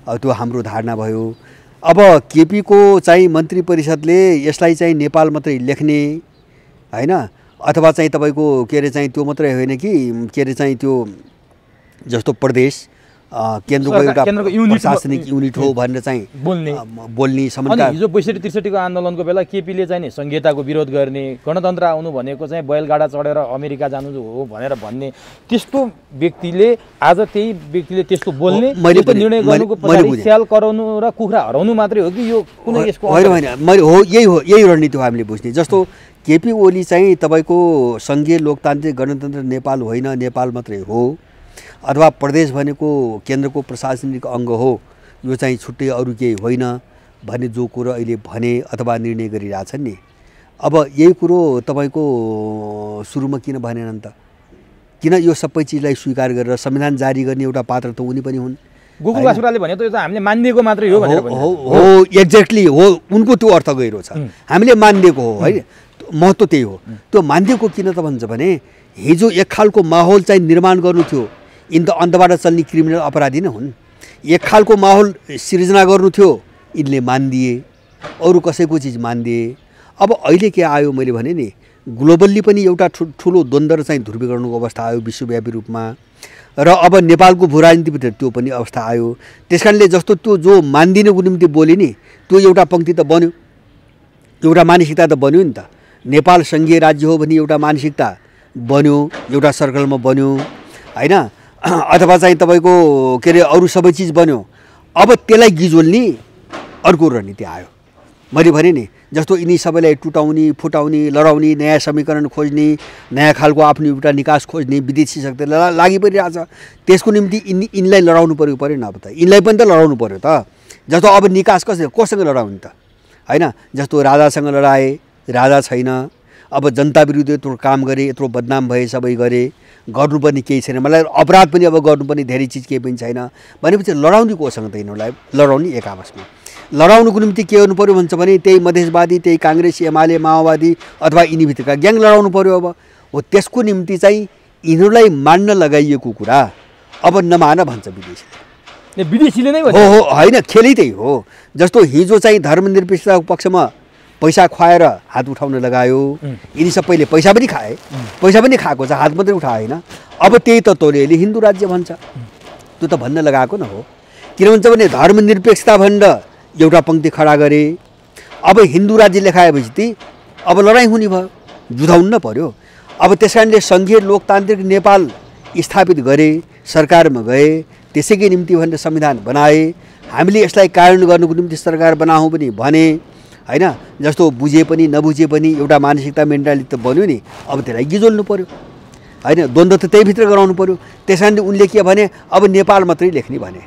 त्यो हाम्रो धारणा भयो। अब केपीको चाहिँ मन्त्री परिषदले यसलाई चाहिँ नेपाल मात्रै लेख्ने होइन, अथवा चाहिँ तपाईँको के अरे चाहिँ त्यो मात्रै होइन कि के अरे चाहिँ त्यो जस्तो प्रदेश केन्द्रको एउटा प्रशासनिक युनिट हो भनेर चाहिँ बोल्ने सम्बन्ध। हिजो 62-63 को आन्दोलनको बेला केपीले चाहिँ नि संहिताको विरोध गर्ने, गणतन्त्र आउनु भनेको चाहिँ बैलगाडा चढेर अमेरिका जानु हो भनेर भन्ने त्यस्तो व्यक्तिले आज त्यही व्यक्तिले त्यस्तो बोल्ने, त्यो निर्णय गर्नुको पछाडि स्याल कराउनु र कुखुरा हराउनु मात्रै हो कि यो कुनै यसको होइन? मैले हो, यही रणनीति हो हामीले बुझ्ने। जस्तो केपी ओली चाहिँ तपाईँको सङ्घीय लोकतान्त्रिक गणतन्त्र नेपाल होइन, नेपाल मात्रै हो, अथवा प्रदेश भनेको केन्द्रको प्रशासनिक अङ्ग हो, यो चाहिँ छुट्टै अरू केही होइन भन्ने जो कुरो अहिले भने अथवा निर्णय गरिरहेछन् नि, अब यही कुरो तपाईँको सुरुमा किन भनेनन् त? किन यो सबै चिजलाई स्वीकार गरेर संविधान जारी गर्ने एउटा पात्र त उनी पनि हुन्। गोकुल बासुराले भने त यो त हामीले मानिदिएको मात्रै हो भनेर हो, एक्ज्याक्टली हो, उनको त्यो अर्थ गहिरो छ। हामीले मानिदिएको हो है, महत्त्व त्यही हो। त्यो मानिदिएको किन त भन्छ भने हिजो एक खालको माहौल चाहिँ निर्माण गर्नु थियो, यिन त अन्तबाट चल्ने क्रिमिनल अपराधी नै हुन्। एक खालको माहौल सिर्जना गर्नु थियो, यिनले मानिदिए, अरू कसैको चिज मानिदिए। अब अहिले के आयो, मैले भने नि ग्लोबल्ली पनि एउटा ठुलो द्वन्द्व चाहिँ ध्रुवीकरणको अवस्था आयो विश्वव्यापी रूपमा, र अब नेपालको भू राजनीतिभित्र त्यो पनि अवस्था आयो। त्यस कारणले जस्तो त्यो जो मानिदिनुको निम्ति बोले नि, त्यो एउटा पङ्क्ति त बन्यो, एउटा मानसिकता त बन्यो नि त। नेपाल सङ्घीय राज्य हो भने एउटा मानसिकता बन्यो, एउटा सर्कलमा बन्यो होइन, अथवा चाहिँ तपाईँको के अरे अरू सबै चिज बन्यो। अब त्यसलाई गिजोल्ने अर्को रणनीति आयो। मैले भने नि जस्तो यिनी सबैलाई टुटाउने, फुटाउने, लडाउने, नयाँ समीकरण खोज्ने, नयाँ खालको आफ्नो एउटा निकास खोज्ने विदेशी शक्ति लागि परिरहेछ। त्यसको निम्ति यिनलाई लडाउनु परेन। अब त यिनलाई पनि त लडाउनु पऱ्यो त। जस्तो अब निकास कोसँग लडाउने त होइन? जस्तो राजासँग लडाए, राजा छैन, अब जनता विरुद्ध यत्रो काम गरे, यत्रो बदनाम भए, सबै गरे, गर्नुपर्ने केही छैन, मलाई अपराध पनि अब गर्नुपर्ने धेरै चिज केही पनि छैन भनेपछि लडाउने कोसँग त यिनीहरूलाई लडाउने एक आपसमा लडाउनुको निम्ति के गर्नु पर्यो भन्छ भने त्यही मधेसवादी, त्यही काङ्ग्रेस, एमाले, माओवादी अथवा यिनीभित्रका ग्याङ लडाउनु पर्यो। अब हो त्यसको निम्ति चाहिँ यिनीहरूलाई मान्न लगाइएको कुरा अब नमान भन्छ विदेशीले नै हो होइन, खेलै त्यही हो। जस्तो हिजो चाहिँ धर्मनिरपेक्षताको पक्षमा पैसा खुवाएर हात उठाउन लगायो, यिनी सबैले पैसा पनि खाए, पैसा पनि खाएको छ, हात मात्रै उठाएन। अब त्यही तत्त्वले अहिले हिन्दू राज्य भन्छ, त्यो त भन्न लगाएको न हो। किन भन्छ भने धर्मनिरपेक्षता भनेर एउटा पङ्क्ति खडा गरे, अब हिन्दू राज्य लेखाएपछि अब लडाइँ हुने भयो, जुधाउनु पर्यो। अब त्यस कारणले सङ्घीय लोकतान्त्रिक नेपाल स्थापित गरे, सरकारमा गए, त्यसैकै निम्ति भनेर संविधान बनाए। हामीले यसलाई कार्यान्वयन गर्नुको निम्ति सरकार बनाऊँ पनि भने होइन, जस्तो बुझे पनि नबुझे पनि एउटा मानसिकता मेन्टालिटी त बन्यो नि। अब त्यसलाई गिजोल्नु पर्यो होइन, द्वन्द्व त त्यही भित्र गराउनु पर्यो। त्यस कारणले उनले के भने अब नेपाल मात्रै लेख्ने भने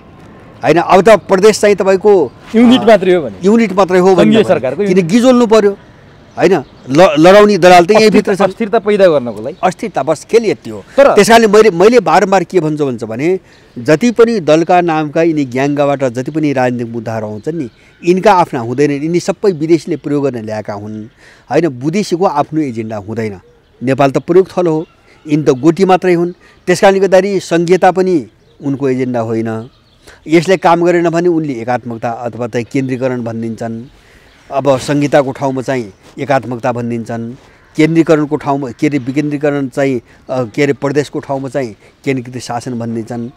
होइन, अब त प्रदेश चाहिँ तपाईँको युनिट मात्रै हो भने, युनिट मात्रै हो भने सरकारको किन गिजोल्नु पर्यो होइन? लडाउने दलाल त यही भित्र छ, अस्थिरता पैदा गर्नको लागि। अस्थिरता बस खेल यति हो। त्यस कारणले मैले बारम्बार के भन्छ भने जति पनि दलका नामका यिनी ग्याङ्गाबाट जति पनि राजनीतिक मुद्दाहरू आउँछन् नि, यिनका आफ्ना हुँदैनन्, यिनी सबै विदेशीले प्रयोग गर्न ल्याएका हुन् होइन। विदेशीको आफ्नो एजेन्डा हुँदैन। नेपाल त प्रयोग थलो हो, यिनी त गोटी मात्रै हुन्। त्यस कारणले गर्दाखेरि सङ्घीयता पनि उनको एजेन्डा होइन यसले काम गरेन भने उनले एकात्मकता अथवा चाहिँ केन्द्रीकरण भनिदिन्छन्। अब संहिताको ठाउँमा चाहिँ एकात्मकता भनिदिन्छन्, केन्द्रीकरणको ठाउँमा के अरे विकेन्द्रीकरण चाहिँ के अरे प्रदेशको ठाउँमा चाहिँ केन्द्रीकृत शासन भनिदिन्छन्।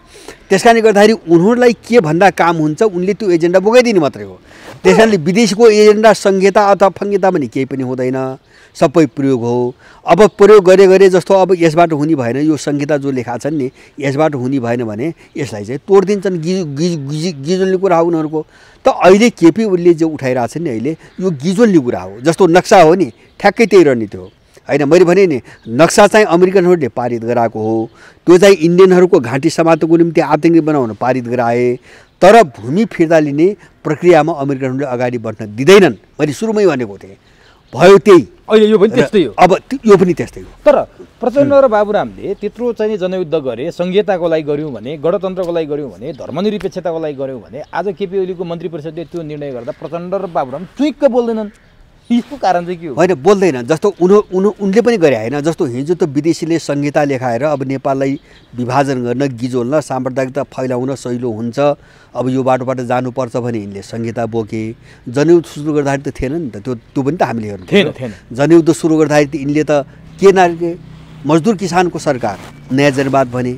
त्यस कारणले गर्दाखेरि उनीहरूलाई के भन्दा काम हुन्छ उनले त्यो एजेन्डा बोकाइदिने मात्रै हो। त्यस कारणले विदेशीको एजेन्डा संहिता अथवा फङ्गिता पनि केही पनि हुँदैन, सबै प्रयोग हो। अब प्रयोग गरे जस्तो अब यसबाट हुने भएन, यो संहिता जो लेखा छन् नि यसबाट हुने भएन भने यसलाई चाहिँ तोडिदिन्छन्। गिजोल्ने कुरा हो उनीहरूको। त अहिले केपी ओलीले जो उठाइरहेछन् नि अहिले यो गिजोल्ने कुरा हो। जस्तो नक्सा हो नि ठ्याक्कै त्यही रणनीति हो होइन। मैले भने नि नक्सा चाहिँ अमेरिकनहरूले पारित गराएको हो, त्यो चाहिँ इन्डियनहरूको घाँटी समात्नको निम्ति आतङ्की बनाउन पारित गराए। तर भूमि फिर्ता लिने प्रक्रियामा अमेरिकनहरूले अगाडि बढ्न दिँदैनन्। मैले सुरुमै भनेको थिएँ, भयो त्यही। अहिले यो पनि त्यस्तै हो। अब यो पनि त्यस्तै हो। तर प्रचण्ड र बाबुरामले त्यत्रो चाहिँ जनयुद्ध गरे, संहिताको लागि गऱ्यौँ भने, गणतन्त्रको लागि गऱ्यौँ भने, धर्मनिरपेक्षताको लागि गऱ्यौँ भने, आज केपी ओलीको मन्त्री परिषदले त्यो निर्णय गर्दा प्रचण्ड र बाबुराम चुइक्क बोल्दैनन्। यसको कारण चाहिँ के हो? होइन बोल्दैन। जस्तो उनले पनि गरे होइन। जस्तो हिजो त विदेशीले संहिता लेखाएर अब नेपाललाई विभाजन गर्न, गिजोल्न, साम्प्रदायिकता फैलाउन सहिलो हुन्छ, अब यो बाटोबाट जानुपर्छ भने यिनले संहिता बोके। जनयुद्ध सुरु गर्दाखेरि त थिएन नि त, त्यो पनि त हामीले हेर्नु थिएन। जनयुद्ध सुरु गर्दाखेरि त यिनले त के नारे मजदुर किसानको सरकार नयाँ जनवाद भने।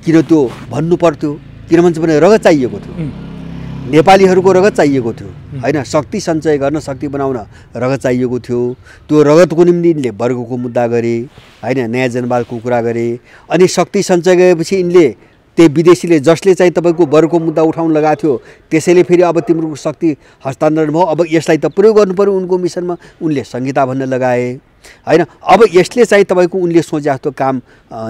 किन त्यो भन्नु पर्थ्यो? किन भन्छ भने रगत चाहिएको थियो, नेपालीहरूको रगत चाहिएको थियो होइन। शक्ति सञ्चय गर्न, शक्ति बनाउन रगत चाहिएको थियो। त्यो रगतको निम्ति यिनले वर्गको मुद्दा गरे होइन, नयाँ जनवादको कुरा गरे। अनि शक्ति सञ्चय गएपछि यिनले त्यही विदेशीले जसले चाहिँ तपाईँको वर्गको मुद्दा उठाउन लगाएको थियो त्यसैले फेरि अब तिम्रो शक्ति हस्तान्तरण भयो, अब यसलाई त प्रयोग गर्नु पऱ्यो उनको मिसनमा, उनले संहिता भन्न लगाए होइन। अब यसले चाहिँ तपाईँको उनले सोचे जस्तो काम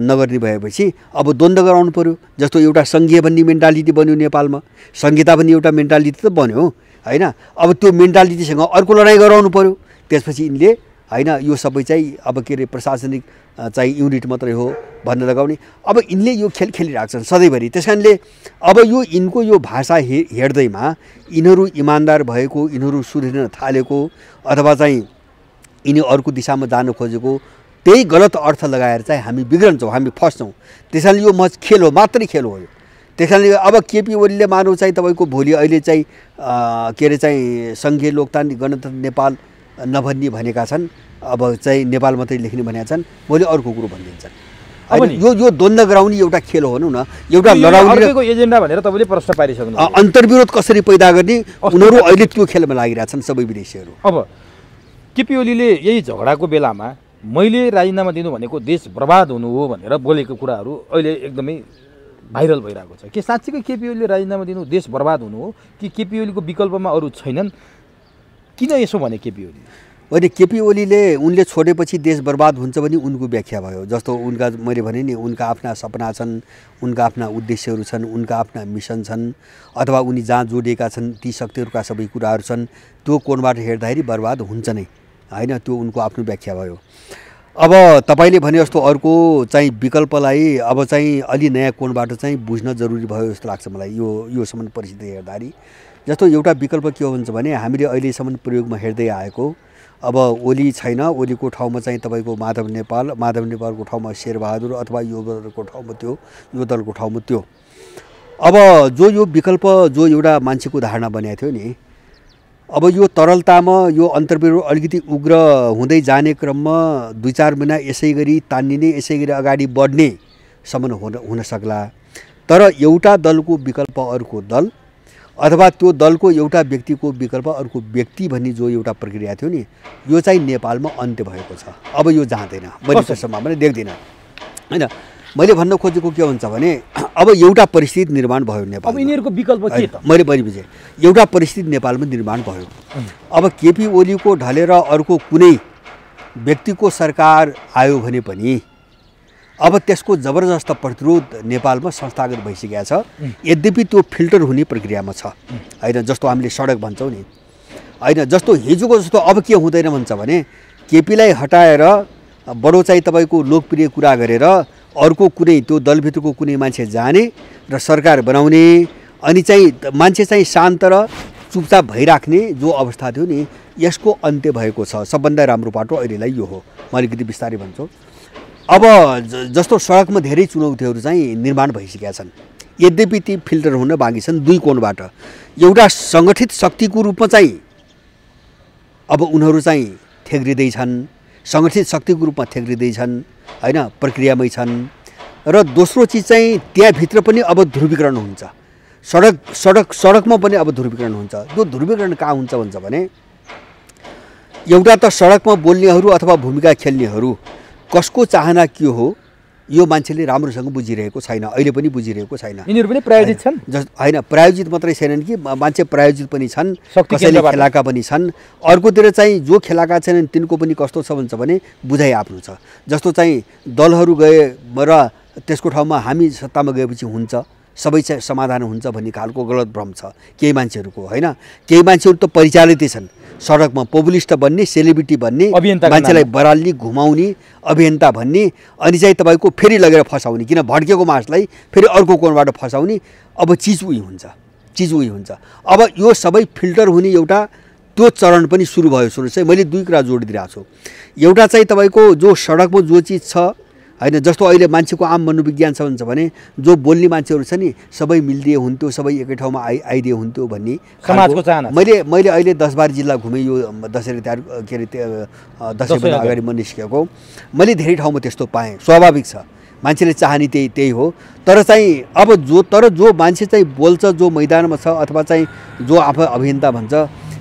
नगर्ने भएपछि अब द्वन्द्व गराउनु पऱ्यो। जस्तो एउटा सङ्घीय भन्ने मेन्टालिटी बन्यो नेपालमा, संहिता भन्ने एउटा मेन्टालिटी त बन्यो होइन। अब त्यो मेन्टालिटीसँग अर्को लडाइँ गराउनु पऱ्यो। त्यसपछि यिनले होइन यो सबै चाहिँ अब के अरे प्रशासनिक चाहिँ युनिट मात्रै हो भन्न लगाउने। अब यिनले यो खेल खेलिरहेको छन् सधैँभरि। त्यस कारणले अब यो यिनको यो भाषा हेर्दैमा यिनीहरू इमान्दार भएको, यिनीहरू सुध्रिन थालेको अथवा चाहिँ यिनी अर्को दिशामा जान खोजेको त्यही गलत अर्थ लगाएर चाहिँ हामी बिग्रन्छौँ, हामी फस्छौँ। त्यस कारणले यो खेल हो, मात्रै खेल हो यो। त्यस कारणले अब केपी ओलीले मानव चाहिँ तपाईँको भोलि अहिले चाहिँ के अरे चाहिँ सङ्घीय लोकतान्त्रिक गणतन्त्र नेपाल नभन्ने भनेका छन्, अब चाहिँ नेपाल मात्रै लेख्ने भनेका छन्, भोलि अर्को कुरो भनिदिन्छन्। यो द्वन्द्व गराउने एउटा खेल हो भनौँ न, एउटा लडाउने एजेन्डा भनेर तपाईँले प्रश्न पारिसक्नु। अन्तर्विरोध कसरी पैदा गर्ने उनीहरू अहिले त्यो खेलमा लागिरहेछन् सबै विदेशीहरू। अब केपी ओलीले यही झगडाको बेलामा मैले राजीनामा दिनु भनेको देश बर्बाद हुनु हो भनेर बोलेको कुराहरू अहिले एकदमै भाइरल भइरहेको छ। के साँच्चीकै केपी ओलीले राजीनामा दिनु देश बर्बाद हुनु हो कि केपी ओलीको विकल्पमा अरू छैनन्? किन यसो भने केपी ओली? होइन, केपी ओलीले उनले छोडेपछि देश बर्बाद हुन्छ भने उनको व्याख्या भयो। जस्तो उनका मैले भने नि उनका आफ्ना सपना छन्, उनका आफ्ना उद्देश्यहरू छन्, उनका आफ्ना मिसन छन्, अथवा उनी जहाँ जोडिएका छन् ती शक्तिहरूका सबै कुराहरू छन्। त्यो कोणबाट हेर्दाखेरि बर्बाद हुन्छ नै होइन, त्यो उनको आफ्नो व्याख्या भयो। अब तपाईँले भने जस्तो अर्को चाहिँ विकल्पलाई अब चाहिँ अलि नयाँ कोणबाट चाहिँ बुझ्न जरुरी भयो जस्तो लाग्छ मलाई योसम्म परिस्थिति हेर्दाखेरि। जस्तो एउटा विकल्प के हो भन्छ भने हामीले अहिलेसम्म प्रयोगमा हेर्दै आएको, अब ओली छैन, ओलीको ठाउँमा चाहिँ तपाईँको माधव नेपालको ठाउँमा शेरबहादुर अथवा यो दलको ठाउँमा त्यो। अब यो विकल्प जो एउटा मान्छेको धारणा बनाएको थियो नि, अब यो तरलतामा यो अन्तर्विरोध अलिकति उग्र हुँदै जाने क्रममा 2-4 महिना यसै गरी तान्निने, यसै गरी अगाडि बढ्नेसम्म हुन सक्ला। तर एउटा दलको विकल्प अर्को दल अथवा त्यो दलको एउटा व्यक्तिको विकल्प अर्को व्यक्ति भन्ने जो एउटा प्रक्रिया थियो नि, यो चाहिँ नेपालमा अन्त्य भएको छ। अब यो जाँदैन, मैले त्यो सम्भावना देख्दिनँ होइन। मैले भन्न खोजेको के हुन्छ भने अब एउटा परिस्थिति निर्माण भयो नेपालमा। अब यिनीहरूको विकल्प के त? मैले बुझेँ, एउटा परिस्थिति नेपालमा निर्माण भयो। अब केपी ओलीको ढलेर अर्को कुनै व्यक्तिको सरकार आयो भने पनि अब त्यसको जबरजस्त प्रतिरोध नेपालमा संस्थागत भइसकेको छ। यद्यपि त्यो फिल्टर हुने प्रक्रियामा छ होइन। जस्तो हामीले सडक भन्छौँ नि होइन, जस्तो हिजोको जस्तो अब के हुँदैन भन्छ भने केपीलाई हटाएर बडो चाहिँ तपाईँको लोकप्रिय कुरा गरेर अर्को कुनै त्यो दलभित्रको कुनै मान्छे जाने र सरकार बनाउने, अनि चाहिँ मान्छे चाहिँ शान्त र चुपचाप भइराख्ने जो अवस्था थियो नि, यसको अन्त्य भएको छ। सबभन्दा राम्रो बाटो अहिलेलाई यो हो। म अलिकति बिस्तारै भन्छु। अब जस्तो सडकमा धेरै चुनौतीहरू चाहिँ निर्माण भइसकेका छन्, यद्यपि ती फिल्टर हुन बाँकी छन् दुई कोणबाट। एउटा सङ्गठित शक्तिको रूपमा चाहिँ अब उनीहरू चाहिँ थेग्रिँदैछन्, सङ्गठित शक्तिको रूपमा थेग्रिँदैछन् होइन, प्रक्रियामै छन्। र दोस्रो चिज चाहिँ त्यहाँभित्र पनि अब ध्रुवीकरण हुन्छ, सडकमा पनि अब ध्रुवीकरण हुन्छ। त्यो ध्रुवीकरण कहाँ हुन्छ भन्छ भने एउटा त सडकमा बोल्नेहरू अथवा भूमिका खेल्नेहरू कसको चाहना के हो यो मान्छेले राम्रोसँग बुझिरहेको छैन, अहिले पनि बुझिरहेको छैन। यिनीहरू पनि प्रायोजित छन् होइन, प्रायोजित मात्रै छैनन् कि मान्छे प्रायोजित पनि छन्, कसैले खेलाका पनि छन्। अर्कोतिर चाहिँ जो खेलाका छैनन् तिनको पनि कस्तो छ भन्छ भने बुझाइ आफ्नो छ। जस्तो चाहिँ दलहरू गए र त्यसको ठाउँमा हामी सत्तामा गएपछि हुन्छ, सबै चाहिँ समाधान हुन्छ भन्ने खालको गलत भ्रम छ केही मान्छेहरूको होइन। केही मान्छेहरू त परिचालितै छन्, सडकमा पपुलिस्ट बन्ने, सेलिब्रिटी बन्ने, मान्छेलाई बराल्ने, घुमाउने, अभियन्ता भन्ने, अनि चाहिँ तपाईँको फेरि लगेर फसाउने, किन भड्केको मासलाई फेरि अर्को कोणबाट फसाउने। अब चिज उही हुन्छ। अब यो सबै फिल्टर हुने एउटा त्यो चरण पनि सुरु भयो। सुन्नुहोस् है, मैले दुई कुरा जोड दिइरहेको छु। एउटा चाहिँ तपाईँको जो सडकमा जो चिज छ होइन, जस्तो अहिले मान्छेको आम मनोविज्ञान छ भन्छ भने जो बोल्ने मान्छेहरू छ नि सबै मिलिदिए हुन्थ्यो, सबै एकै ठाउँमा आइदिए हुन्थ्यो भन्ने समाजको चाहना। मैले अहिले 10-12 जिल्ला घुमेँ यो दसैँ तिहार के अरे दसैँभन्दा अगाडि म निस्केको। मैले धेरै ठाउँमा त्यस्तो पाएँ, स्वाभाविक छ, मान्छेले चाहने त्यही हो। तर चाहिँ अब जो मान्छे चाहिँ बोल्छ, जो मैदानमा छ अथवा चाहिँ जो आफू अभियन्ता भन्छ,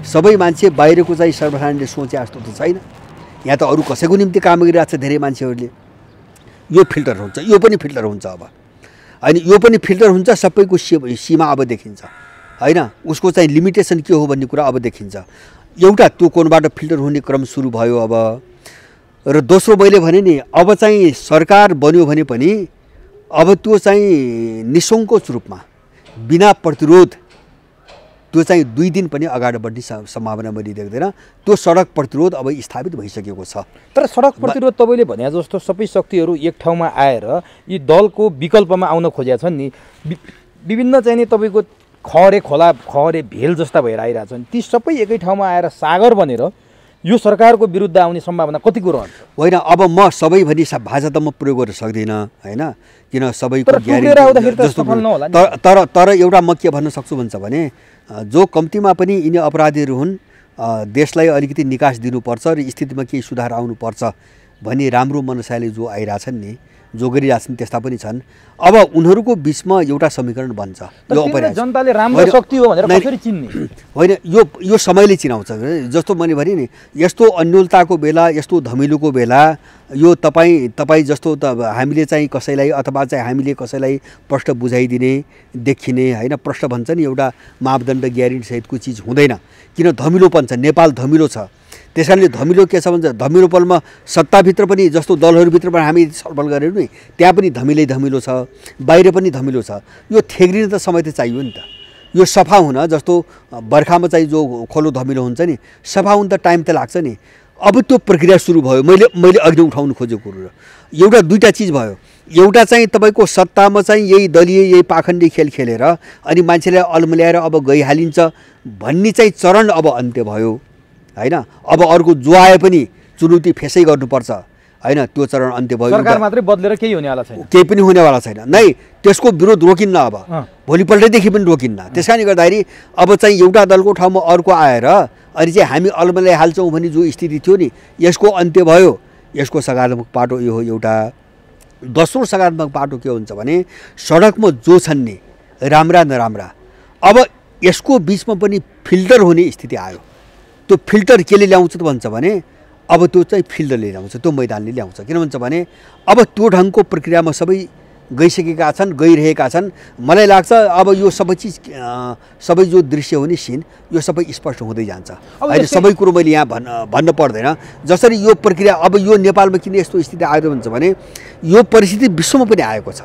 सबै मान्छे बाहिरको चाहिँ सर्वसाधारणले सोचे जस्तो त छैन। यहाँ त अरू कसैको निम्ति काम गरिरहेको छ धेरै मान्छेहरूले। यो फिल्टर हुन्छ, यो पनि फिल्टर हुन्छ अब होइन, यो पनि फिल्टर हुन्छ। सबैको सीमा अब देखिन्छ होइन, उसको चाहिँ लिमिटेसन के हो भन्ने कुरा अब देखिन्छ। एउटा त्यो कोणबाट फिल्टर हुने क्रम सुरु भयो अब। र दोस्रो मैले भने नि अब चाहिँ सरकार बन्यो भने पनि अब त्यो चाहिँ निसङ्कोच रूपमा बिना प्रतिरोध त्यो चाहिँ 2 दिन पनि अगाडि बढ्ने सम्भावना मैले देख्दैन। त्यो सडक प्रतिरोध अब स्थापित भइसकेको छ। तर सडक प्रतिरोध तपाईँले भने जस्तो सबै शक्तिहरू एक ठाउँमा आएर यी दलको विकल्पमा आउन खोजेका छन् नि, विभिन्न चाहिँ नि तपाईँको खहरे खोला, खहरे भेल जस्ता भएर आइरहेछन्, ती सबै एकै ठाउँमा आएर सागर बनेर यो सरकारको विरुद्ध आउने सम्भावना कतिको रहन्छ? होइन, अब म सबै भनी भाषा त म प्रयोग गर्न सक्दिनँ होइन, किन सबैको तर एउटा म के भन्न सक्छु भन्छ भने जो कम्तीमा पनि यिनी अपराधीहरू हुन्, देशलाई अलिकति निकास दिनुपर्छ र स्थितिमा केही सुधार आउनुपर्छ भन्ने राम्रो मनसायले जो आइरहेछन् नि, जो गरिरहेछन् त्यस्ता पनि छन्। अब उनीहरूको बिचमा एउटा समीकरण बन्छ। यो अपराध जनताले राम्रो शक्ति हो भनेर कसरी चिन्ने? होइन, यो समयले चिनाउँछ। जस्तो मैले भने नि, यस्तो अन्योलताको बेला, यस्तो धमिलोको बेला यो तपाईँ जस्तो त हामीले चाहिँ कसैलाई अथवा चाहिँ हामीले कसैलाई प्रश्न बुझाइदिने, देखिने होइन, प्रश्न भन्छ नि एउटा मापदण्ड ग्यारेन्टी सहितको चिज हुँदैन। किन धमिलोपन छ, नेपाल धमिलो छ। त्यस कारणले धमिलो के छ भन्छ, धमिलोपनमा सत्ताभित्र पनि जस्तो दलहरूभित्र पनि हामी छलफल गरेर नि त्यहाँ पनि धमिलो छ, बाहिर पनि धमिलो छ। यो थेग्रिन त समय त चाहियो नि त। यो सफा हुन जस्तो बर्खामा चाहिँ जो खोलो धमिलो हुन्छ नि, सफा हुन त टाइम त लाग्छ नि। अब त्यो प्रक्रिया सुरु भयो। मैले अघि उठाउनु खोजेको कुरो एउटा दुईवटा चिज भयो। एउटा चाहिँ तपाईँको सत्तामा चाहिँ यही दलीय यही पाखण्डी खेल खेलेर अनि मान्छेलाई अल्मल्याएर अब गइहालिन्छ भन्ने चाहिँ चरण अब अन्त्य भयो होइन। अब अर्को जो आए पनि चुनौती फेसै गर्नुपर्छ होइन, त्यो चरण अन्त्य भयो। सरकार मात्रै बदलेर केही हुनेवाला छैन, केही पनि हुनेवाला छैन। नै त्यसको विरोध रोकिन्न, अब भोलिपल्टैदेखि पनि रोकिन्न। त्यस कारणले गर्दाखेरि अब चाहिँ एउटा दलको ठाउँमा अर्को आएर अनि चाहिँ हामी अलमल्याइ हाल्छौँ भन्ने जो स्थिति थियो नि, यसको अन्त्य भयो। यसको सकारात्मक पाटो यो हो एउटा। दोस्रो सकारात्मक पाटो के हुन्छ भने सडकमा जो छन् नि राम्रा नराम्रा, अब यसको बिचमा पनि फिल्टर हुने स्थिति आयो। त्यो फिल्टर केले ल्याउँछ त भन्छ भने अब त्यो चाहिँ फिल्डरले ल्याउँछ, त्यो मैदानले ल्याउँछ। किन भन्छ भने अब त्यो ढङ्गको प्रक्रियामा सबै गइसकेका छन्, गइरहेका छन्। मलाई लाग्छ अब यो सबै चिज सबै जो दृश्य हुने सिन यो सबै स्पष्ट हुँदै जान्छ। अहिले सबै कुरो मैले यहाँ भन्न पर्दैन। जसरी यो प्रक्रिया अब यो नेपालमा किन यस्तो स्थिति आयो भन्छ भने यो परिस्थिति विश्वमा पनि आएको छ।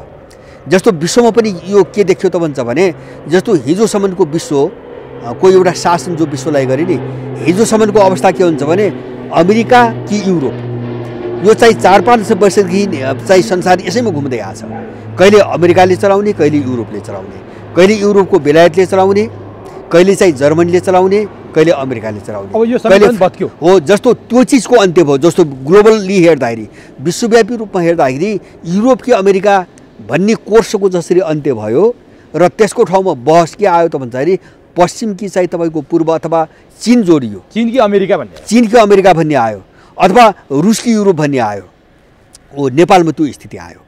जस्तो विश्वमा पनि यो के देख्यो त भन्छ भने जस्तो हिजोसम्मको विश्वको एउटा शासन जो विश्वलाई गरे नि, हिजोसम्मको अवस्था के हुन्छ भने अमेरिका कि युरोप, यो चाहिँ 4-5 वर्षदेखि चाहिँ संसार यसैमा घुम्दै आछ। कहिले अमेरिकाले चलाउने, कहिले युरोपले चलाउने, कहिले युरोपको बेलायतले चलाउने, कहिले चाहिँ जर्मनीले चलाउने, कहिले अमेरिकाले चलाउने। अब यो सबै बत्क्यो हो। जस्तो त्यो चिजको अन्त्य भयो। जस्तो ग्लोबली हेर्दाखेरि, विश्वव्यापी रूपमा हेर्दाखेरि युरोप कि अमेरिका भन्ने कोर्सको जसरी अन्त्य भयो र त्यसको ठाउँमा बहस के आयो त भन्दाखेरि पश्चिम कि चाहिँ तपाईँको पूर्व अथवा चीन जोडियो, चीन कि अमेरिका भन्ने, चीन कि अमेरिका भन्ने आयो, अथवा रुस कि युरोप भन्ने आयो। ओ नेपालमा त्यो स्थिति आयो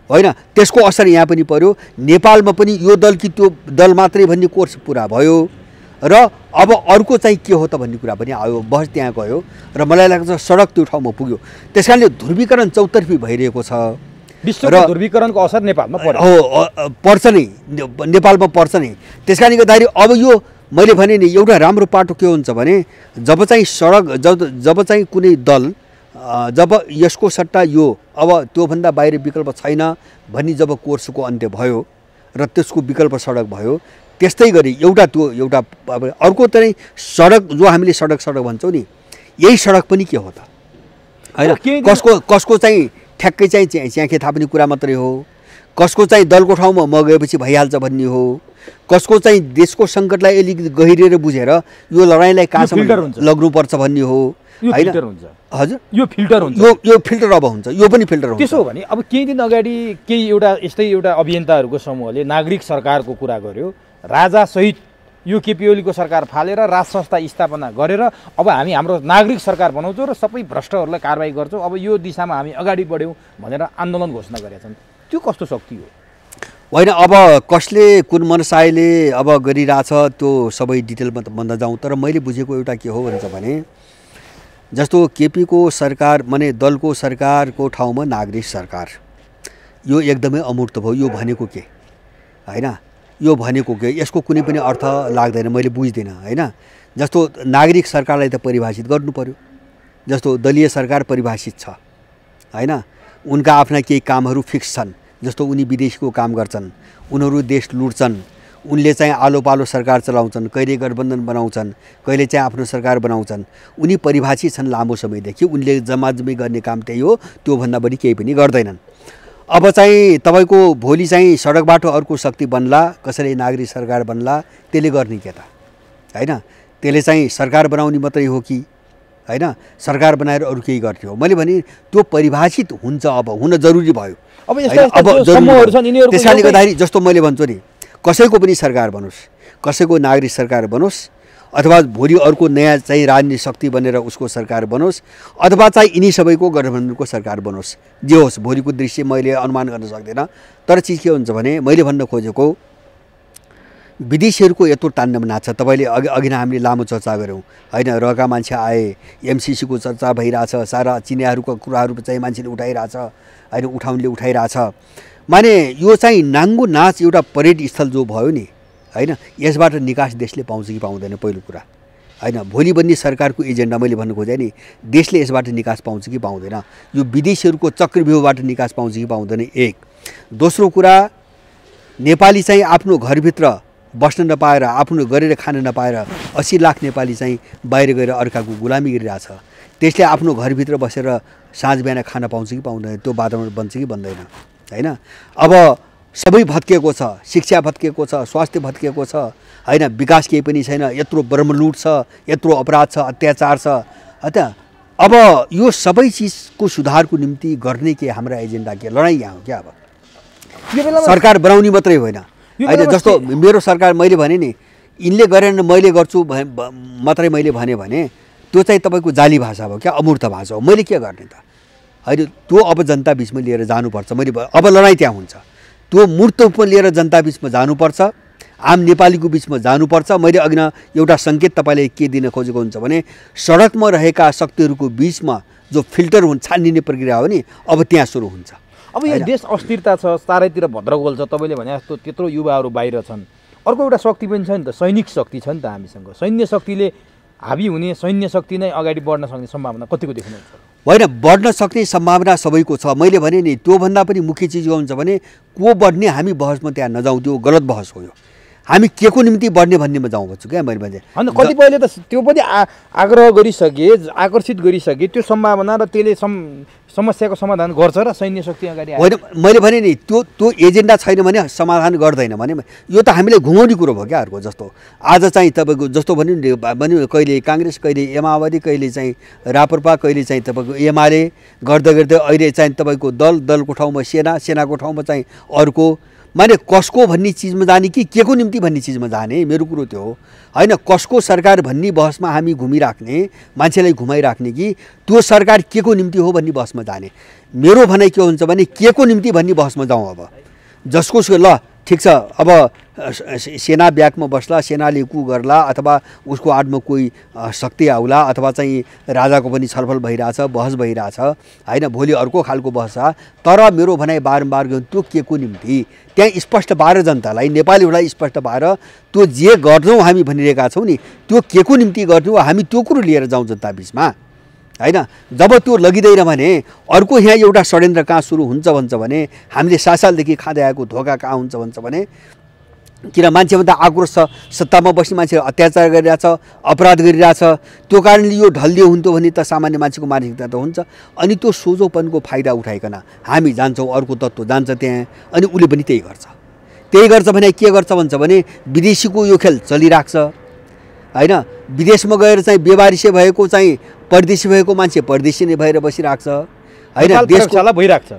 होइन। त्यसको असर यहाँ पनि पर्यो। नेपालमा पनि यो दल कि त्यो दल मात्रै भन्ने कोर्स पुरा भयो र अब अर्को चाहिँ के हो त भन्ने कुरा पनि आयो, बहस त्यहाँ गयो र मलाई लाग्छ सडक त्यो ठाउँमा पुग्यो। त्यस कारणले ध्रुवीकरण चौतर्फी भइरहेको छ। विश्वको ध्रुवीकरणको असर नेपालमा पर्यो। हो, पर्छ नै, नेपालमा पर्छ नै। त्यस कारणले गर्दाखेरि अब यो मैले भने नि एउटा राम्रो पाटो के हुन्छ भने जब चाहिँ सडक जब चाहिँ कुनै दल जब यसको सट्टा यो अब त्योभन्दा बाहिर विकल्प छैन भन्ने जब कोर्सको अन्त्य भयो र त्यसको विकल्प सडक भयो, त्यस्तै गरी एउटा त्यो एउटा अब अर्को चाहिँ सडक जो हामीले सडक भन्छौँ नि, यही सडक पनि के हो त होइन। कसको चाहिँ ठ्याक्कै चाहिँ च्याखे थाप्ने कुरा मात्रै हो, कसको चाहिँ दलको ठाउँमा म गएपछि भइहाल्छ भन्ने हो, कसको चाहिँ देशको सङ्कटलाई अलिकति गहिरिएर बुझेर यो लडाइँलाई कहाँसम्म लग्नुपर्छ भन्ने हो होइन। हजुर, यो फिल्टर हुन्छ, यो फिल्टर अब हुन्छ, यो पनि फिल्टर हुन्छ। त्यसो हो भने अब केही दिन अगाडि केही यस्तै एउटा अभियन्ताहरूको समूहले नागरिक सरकारको कुरा गर्यो। राजासहित यो केपी ओलीको सरकार फालेर राज संस्था स्थापना गरेर अब हामी हाम्रो नागरिक सरकार बनाउँछौँ र सबै भ्रष्टहरूलाई कारबाही गर्छौँ, अब यो दिशामा हामी अगाडि बढ्यौँ भनेर आन्दोलन घोषणा गरेका छन्। त्यो कस्तो शक्ति हो? होइन, अब कसले कुन मनसायले अब गरिरहेछ त्यो सबै डिटेलमा त भन्दा जाउँ, तर मैले बुझेको एउटा के हो भन्छ भने जस्तो केपीको सरकार माने दलको सरकारको ठाउँमा नागरिक सरकार, यो एकदमै अमूर्त भयो। यो भनेको के होइन, यो भनेको के, यसको कुनै पनि अर्थ लाग्दैन, मैले बुझ्दिनँ होइन। जस्तो नागरिक सरकारलाई त परिभाषित गर्नु पर्यो, जस्तो दलीय सरकार परिभाषित छ होइन। उनका आफ्ना केही कामहरू फिक्स छन्, जस्तो उनी विदेशको काम गर्छन्, उनीहरू देश लुट्छन्, उनले चाहिँ आलो पालो सरकार चलाउँछन्, कहिले गठबन्धन बनाउँछन्, कहिले चाहिँ आफ्नो सरकार बनाउँछन्। उनी परिभाषित छन् लामो समयदेखि, उनले जमाजमी गर्ने काम त्यही हो, त्योभन्दा बढी केही पनि गर्दैनन्। अब चाहिँ तपाईँको भोलि चाहिँ सडक बाटो अर्को शक्ति बन्ला, कसैले नागरिक सरकार बन्ला, त्यसले गर्ने के त होइन। त्यसले चाहिँ सरकार बनाउने मात्रै हो कि होइन, सरकार बनाएर अरू केही गर्ने हो? मैले भने त्यो परिभाषित हुन्छ, अब हुन जरुरी भयो। अब त्यस कारणले गर्दाखेरि जस्तो मैले भन्छु नि, कसैको पनि सरकार बनोस्, कसैको नागरिक सरकार बनोस्, अथवा भोलि अर्को नयाँ चाहिँ राजनीतिक शक्ति बनेर उसको सरकार बनोस्, अथवा चाहिँ यिनी सबैको गठबन्धनको सरकार बनोस्, जे होस् भोलिको दृश्य मैले अनुमान गर्न सक्दिनँ। तर चिज के हुन्छ भने मैले भन्न खोजेको विदेशीहरूको यत्रो ताण्डव नाच्छ। तपाईँले अघि नै हामीले लामो चर्चा गऱ्यौँ होइन, रहका मान्छे आए, एमसिसीको चर्चा भइरहेछ, सारा चिनियाहरूको कुराहरू चाहिँ मान्छेले उठाइरहेछ होइन, उठाउनेले उठाइरहेछ। माने यो चाहिँ नाङ्गो नाच एउटा परेड स्थल जो भयो नि होइन, यसबाट निकास देशले पाउँछ कि पाउँदैन पहिलो कुरा होइन। भोलि बन्ने सरकारको एजेन्डा मैले भन्नु खोजेँ नि, देशले यसबाट निकास पाउँछ कि पाउँदैन, यो विदेशीहरूको चक्रव्यूहबाट निकास पाउँछ कि पाउँदैन, एक। दोस्रो कुरा, नेपाली चाहिँ आफ्नो घरभित्र बस्न नपाएर, आफ्नो गरेर खान नपाएर 80 लाख नेपाली चाहिँ बाहिर गएर अर्काको गुलामी गरिरहेछ। त्यसले आफ्नो घरभित्र बसेर साँझ बिहान खान पाउँछ कि पाउँदैन, त्यो वातावरण बन्छ कि बन्दैन होइन। अब सबै भत्किएको छ, शिक्षा भत्किएको छ, स्वास्थ्य भत्किएको छ होइन, विकास केही पनि छैन, यत्रो ब्रह्मलुट छ, यत्रो अपराध छ, अत्याचार छ। अब यो सबै चिजको सुधारको निम्ति गर्ने के हाम्रा एजेन्डा के लडाइँ यहाँ हो क्या? अब सरकार बनाउने मात्रै होइन होइन। जस्तो मेरो सरकार मैले भने नि, यिनले गरेन मैले गर्छु मात्रै मैले भने त्यो चाहिँ तपाईँको जाली भाषा हो क्या, अमूर्त भाषा हो। मैले के गर्ने त होइन, त्यो अब जनता बिचमा लिएर जानुपर्छ। मैले अब लडाइँ त्यहाँ हुन्छ, त्यो मूर्त रूपमा लिएर जनता बिचमा जानुपर्छ, आम नेपालीको बिचमा जानुपर्छ। मैले अघि न एउटा सङ्केत तपाईँले के दिन खोजेको हुन्छ भने सडकमा रहेका शक्तिहरूको बिचमा जो फिल्टर छानिने प्रक्रिया हो नि, अब त्यहाँ सुरु हुन्छ। अब यो देश अस्थिरता छ, चारैतिर भद्रगोल छ, तपाईँले भने जस्तो त्यत्रो युवाहरू बाहिर छन्। अर्को एउटा शक्ति पनि छ नि त, सैनिक शक्ति छ नि त हामीसँग। सैन्य शक्तिले हाबी हुने, सैन्य शक्ति नै अगाडि बढ्न सक्ने सम्भावना कतिको देख्नुहुन्छ? होइन, बढ्न सक्ने सम्भावना सबैको छ। मैले भने नि त्योभन्दा पनि मुख्य चिज के हुन्छ भने को बढ्ने, हामी बहसमा त्यहाँ नजाउँ, त्यो गलत बहस हो। यो हामी के को निम्ति बढ्ने भन्नेमा जाउँ भन्छु क्या मैले भने। होइन, कतिपयले त त्यो पनि आग्रह गरिसके, आकर्षित गरिसके, त्यो सम्भावना र त्यसले समस्याको समाधान गर्छ र सैन्य शक्ति अगाडि आयो। होइन, मैले भने नि त्यो एजेन्डा छैन भने समाधान गर्दैन भने यो त हामीले घुमाउने कुरो भयो क्या अर्को। जस्तो आज चाहिँ तपाईँको जस्तो भन्यो कहिले काङ्ग्रेस, कहिले माओवादी, कहिले चाहिँ राप्रपा, कहिले चाहिँ तपाईँको एमाले गर्दै गर्दै अहिले चाहिँ तपाईँको दलको ठाउँमा सेना, सेनाको ठाउँमा चाहिँ अर्को, माने कसको भन्ने चिजमा जाने कि के को निम्ति भन्ने चिजमा जाने, मेरो कुरो त्यो हो होइन। कसको सरकार भन्ने बहसमा हामी घुमिराख्ने, मान्छेलाई घुमाइराख्ने कि त्यो सरकार के को निम्ति हो भन्ने बहसमा जाने। मेरो भनाइ के हुन्छ भने के को निम्ति भन्ने बहसमा जाउँ। अब जसको ल ठिक छ, अब सेना ब्याकमा बस्ला, सेनाले कु गर्ला, अथवा उसको आडमा कोही शक्ति आउला, अथवा चाहिँ राजाको पनि छलफल भइरहेछ, बहस भइरहेछ होइन। भोलि अर्को खालको बहस छ। तर मेरो भनाइ बारम्बार त्यो के को निम्ति त्यहाँ स्पष्ट पाएर जनतालाई, नेपालीहरूलाई स्पष्ट पाएर त्यो जे गर्छौँ हामी भनिरहेका छौँ नि, त्यो के को निम्ति गर्छौँ, हामी त्यो कुरो लिएर जाउँ जनता बिचमा होइन। जब त्यो लगिँदैन भने अर्को यहाँ एउटा षड्यन्त्र कहाँ सुरु हुन्छ भन्छ भने, हामीले सालदेखि खाँदै आएको धोका कहाँ हुन्छ भन्छ भने, किन मान्छेभन्दा आक्रोश छ, सत्तामा बस्ने मान्छे अत्याचार गरिरहेछ, अपराध गरिरहेछ, त्यो कारणले यो ढल्दियो हुन्थ्यो भने त सामान्य मान्छेको मानसिकता त हुन्छ। अनि त्यो सोझोपनको फाइदा उठाइकन हामी जान्छौँ, अर्को तत्त्व जान्छ त्यहाँ, अनि उसले पनि त्यही गर्छ। त्यही गर्छ भने के गर्छ भन्छ भने विदेशीको यो खेल चलिराख्छ होइन। विदेशमा गएर चाहिँ बेवारिसे भएको चाहिँ परदेशी भएको मान्छे परदेशी नै भएर बसिरहेको छ होइन।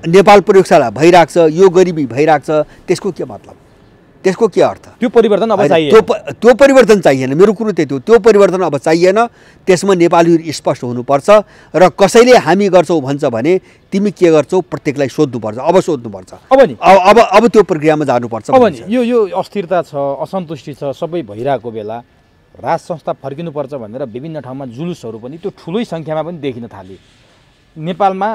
नेपाल प्रयोगशाला भइरहेको छ, यो गरिबी भइरहेको छ। त्यसको के मतलब, त्यसको के अर्थ? त्यो परिवर्तन अब चाहिए, त्यो परिवर्तन चाहिएन। मेरो कुरो त्यही हो, त्यो परिवर्तन अब चाहिएन। त्यसमा नेपालीहरू स्पष्ट हुनुपर्छ। र कसैले हामी गर्छौँ भन्छ भने तिमी के गर्छौ प्रत्येकलाई सोध्नुपर्छ, अब सोध्नुपर्छ। अब त्यो प्रक्रियामा जानुपर्छ। अब नि यो अस्थिरता छ, असन्तुष्टि छ, सबै भइरहेको बेला राज संस्था फर्किनुपर्छ भनेर विभिन्न ठाउँमा जुलुसहरू पनि त्यो ठुलै सङ्ख्यामा पनि देखिन थाले। नेपालमा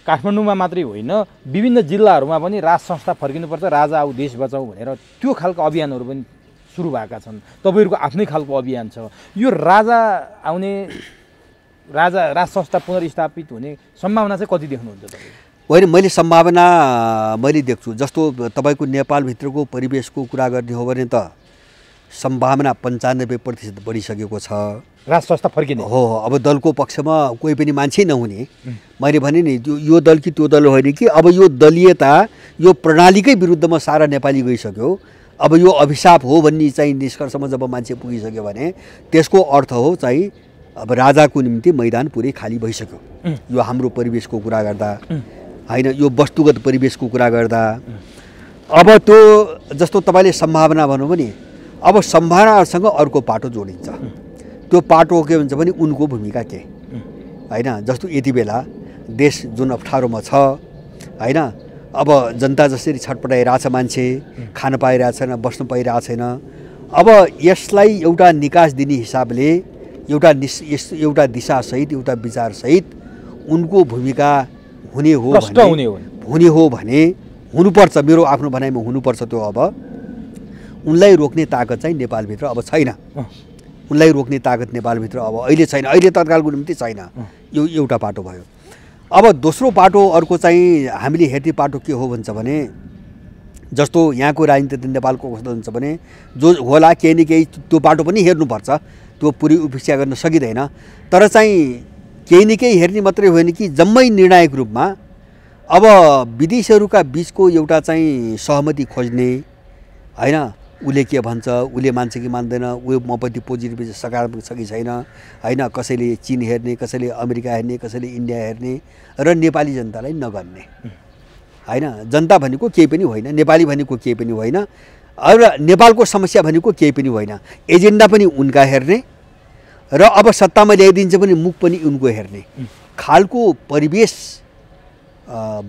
काठमाडौँमा मात्रै होइन, विभिन्न जिल्लाहरूमा पनि राज संस्था फर्किनुपर्छ, राजा आऊ देश बचाऊ भनेर त्यो खालको अभियानहरू पनि सुरु भएका छन्। तपाईँहरूको आफ्नै खालको अभियान छ। यो राजा आउने, राज संस्था पुनर्स्थापित हुने सम्भावना चाहिँ कति देख्नुहुन्छ तपाईँ? होइन, मैले सम्भावना मैले देख्छु। जस्तो तपाईँको नेपालभित्रको परिवेशको कुरा गर्ने हो भने त सम्भावना 95% बढिसकेको छ राज संस्था फर्किने। हो, अब दलको पक्षमा कोही पनि मान्छे नहुने। मैले भने नि यो दल कि त्यो दल होइन कि अब यो दलीयता यो प्रणालीकै विरुद्धमा सारा नेपाली गइसक्यो। अब यो अभिशाप हो भन्ने चाहिँ निष्कर्षमा जब मान्छे पुगिसक्यो भने त्यसको अर्थ हो चाहिँ अब राजाको निम्ति मैदान पुरै खाली भइसक्यो। यो हाम्रो परिवेशको कुरा गर्दा होइन, यो वस्तुगत परिवेशको कुरा गर्दा अब त्यो जस्तो तपाईँले सम्भावना भन्नु भने अब सम्भावनाहरूसँग अर्को पाटो जोडिन्छ। त्यो पाटो के भन्छ भने उनको भूमिका के होइन। जस्तो यति बेला देश जुन अप्ठ्यारोमा छ होइन, अब जनता जसरी छटपटाइरहेछ, मान्छे खान पाइरहेको छैन, बस्नु पाइरहेको छैन। अब यसलाई एउटा निकास दिने हिसाबले एउटा दिशासहित, एउटा विचारसहित उनको भूमिका हुने हो भने हुनुपर्छ। मेरो आफ्नो भनाइमा हुनुपर्छ त्यो। अब उनलाई रोक्ने ताकत चाहिँ नेपालभित्र अब छैन। उनलाई रोक्ने ताकत नेपालभित्र अब अहिले छैन, अहिले तत्कालको निम्ति छैन। यो एउटा पाटो भयो। अब दोस्रो पाटो अर्को चाहिँ हामीले हेर्ने पाटो के हो भन्छ भने, जस्तो यहाँको राजनीति नेपालको कस्तो हुन्छ भने जो होला केही न केही त्यो पाटो पनि हेर्नुपर्छ, त्यो पुरै उपेक्षा गर्न सकिँदैन। तर चाहिँ केही न केही हेर्ने मात्रै होइन कि जम्मै निर्णायक रूपमा अब विदेशीहरूका बिचको एउटा चाहिँ सहमति खोज्ने होइन। उसले के भन्छ, उसले मान्छ कि मान्दैन, ऊ मपट्टि पोजिटिभ सकारात्मक छ कि छैन होइन। कसैले चीन हेर्ने, कसैले अमेरिका हेर्ने, कसैले इन्डिया हेर्ने र नेपाली जनतालाई नगर्ने होइन। जनता भनेको केही पनि होइन, नेपाली भनेको केही पनि होइन, र नेपालको समस्या भनेको केही पनि होइन। एजेन्डा पनि उनका हेर्ने र अब सत्तामा ल्याइदिन्छ पनि मुख पनि उनको हेर्ने खालको परिवेश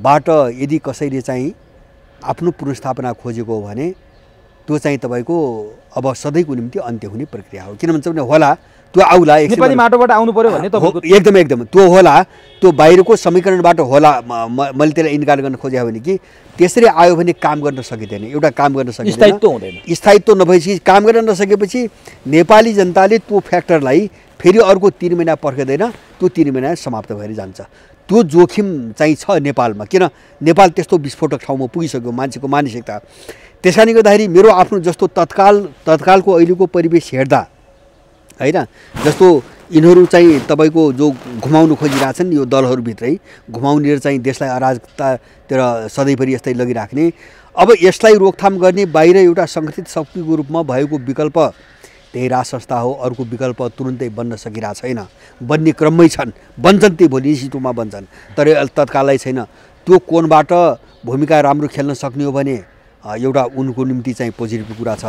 बाट यदि कसैले चाहिँ आफ्नो पुनर्स्थापना खोजेको हो भने त्यो चाहिँ तपाईको अब सधैँको निम्ति अन्त्य हुने प्रक्रिया हो। किन भन्छ भने होला त्यो आउला नेपाली माटोबाट आउनु पर्यो भने तपाईको एकदम त्यो होला, त्यो बाहिरको समीकरणबाट होला। मैले त्यसलाई इन्कार गर्न खोजेको भने कि त्यसरी आयो भने काम गर्न सकिँदैन, एउटा काम गर्न सकिँदैन, स्थायित्व हुँदैन। स्थायित्व नभएपछि काम गर्न नसकेपछि नेपाली जनताले त्यो फ्याक्टरलाई फेरि अर्को 3 महिना पर्खिँदैन, त्यो 3 महिना समाप्त भएर जान्छ। त्यो जोखिम चाहिँ छ नेपालमा। किन नेपाल त्यस्तो विस्फोटक ठाउँमा पुगिसक्यो मान्छेको मानसिकता। त्यसकारणले गर्दाखेरि मेरो आफ्नो जस्तो तत्कालको अहिलेको परिवेश हेर्दा हैन, जस्तो यिनीहरू चाहिँ तपाईको जो घुमाउनु खोजिरहेछन् यो दलहरूभित्रै घुमाउने चाहिँ देशलाई अराजकतातिर सधैँभरि यस्तै लगिराख्ने, अब यसलाई रोकथाम गर्ने बाहिर एउटा सङ्गठित शक्तिको रूपमा भएको विकल्प त्यही राज संस्था हो। अर्को विकल्प तुरुन्तै बन्न सकिरहेको छैन, बन्ने क्रममै छन्, बन्छन् ती भोलि सिटोमा बन्छन्, तर तत्कालै छैन। त्यो कोणबाट भूमिका राम्रो खेल्न सक्ने हो भने एउटा उनको निम्ति चाहिँ पोजिटिभ कुरा छ।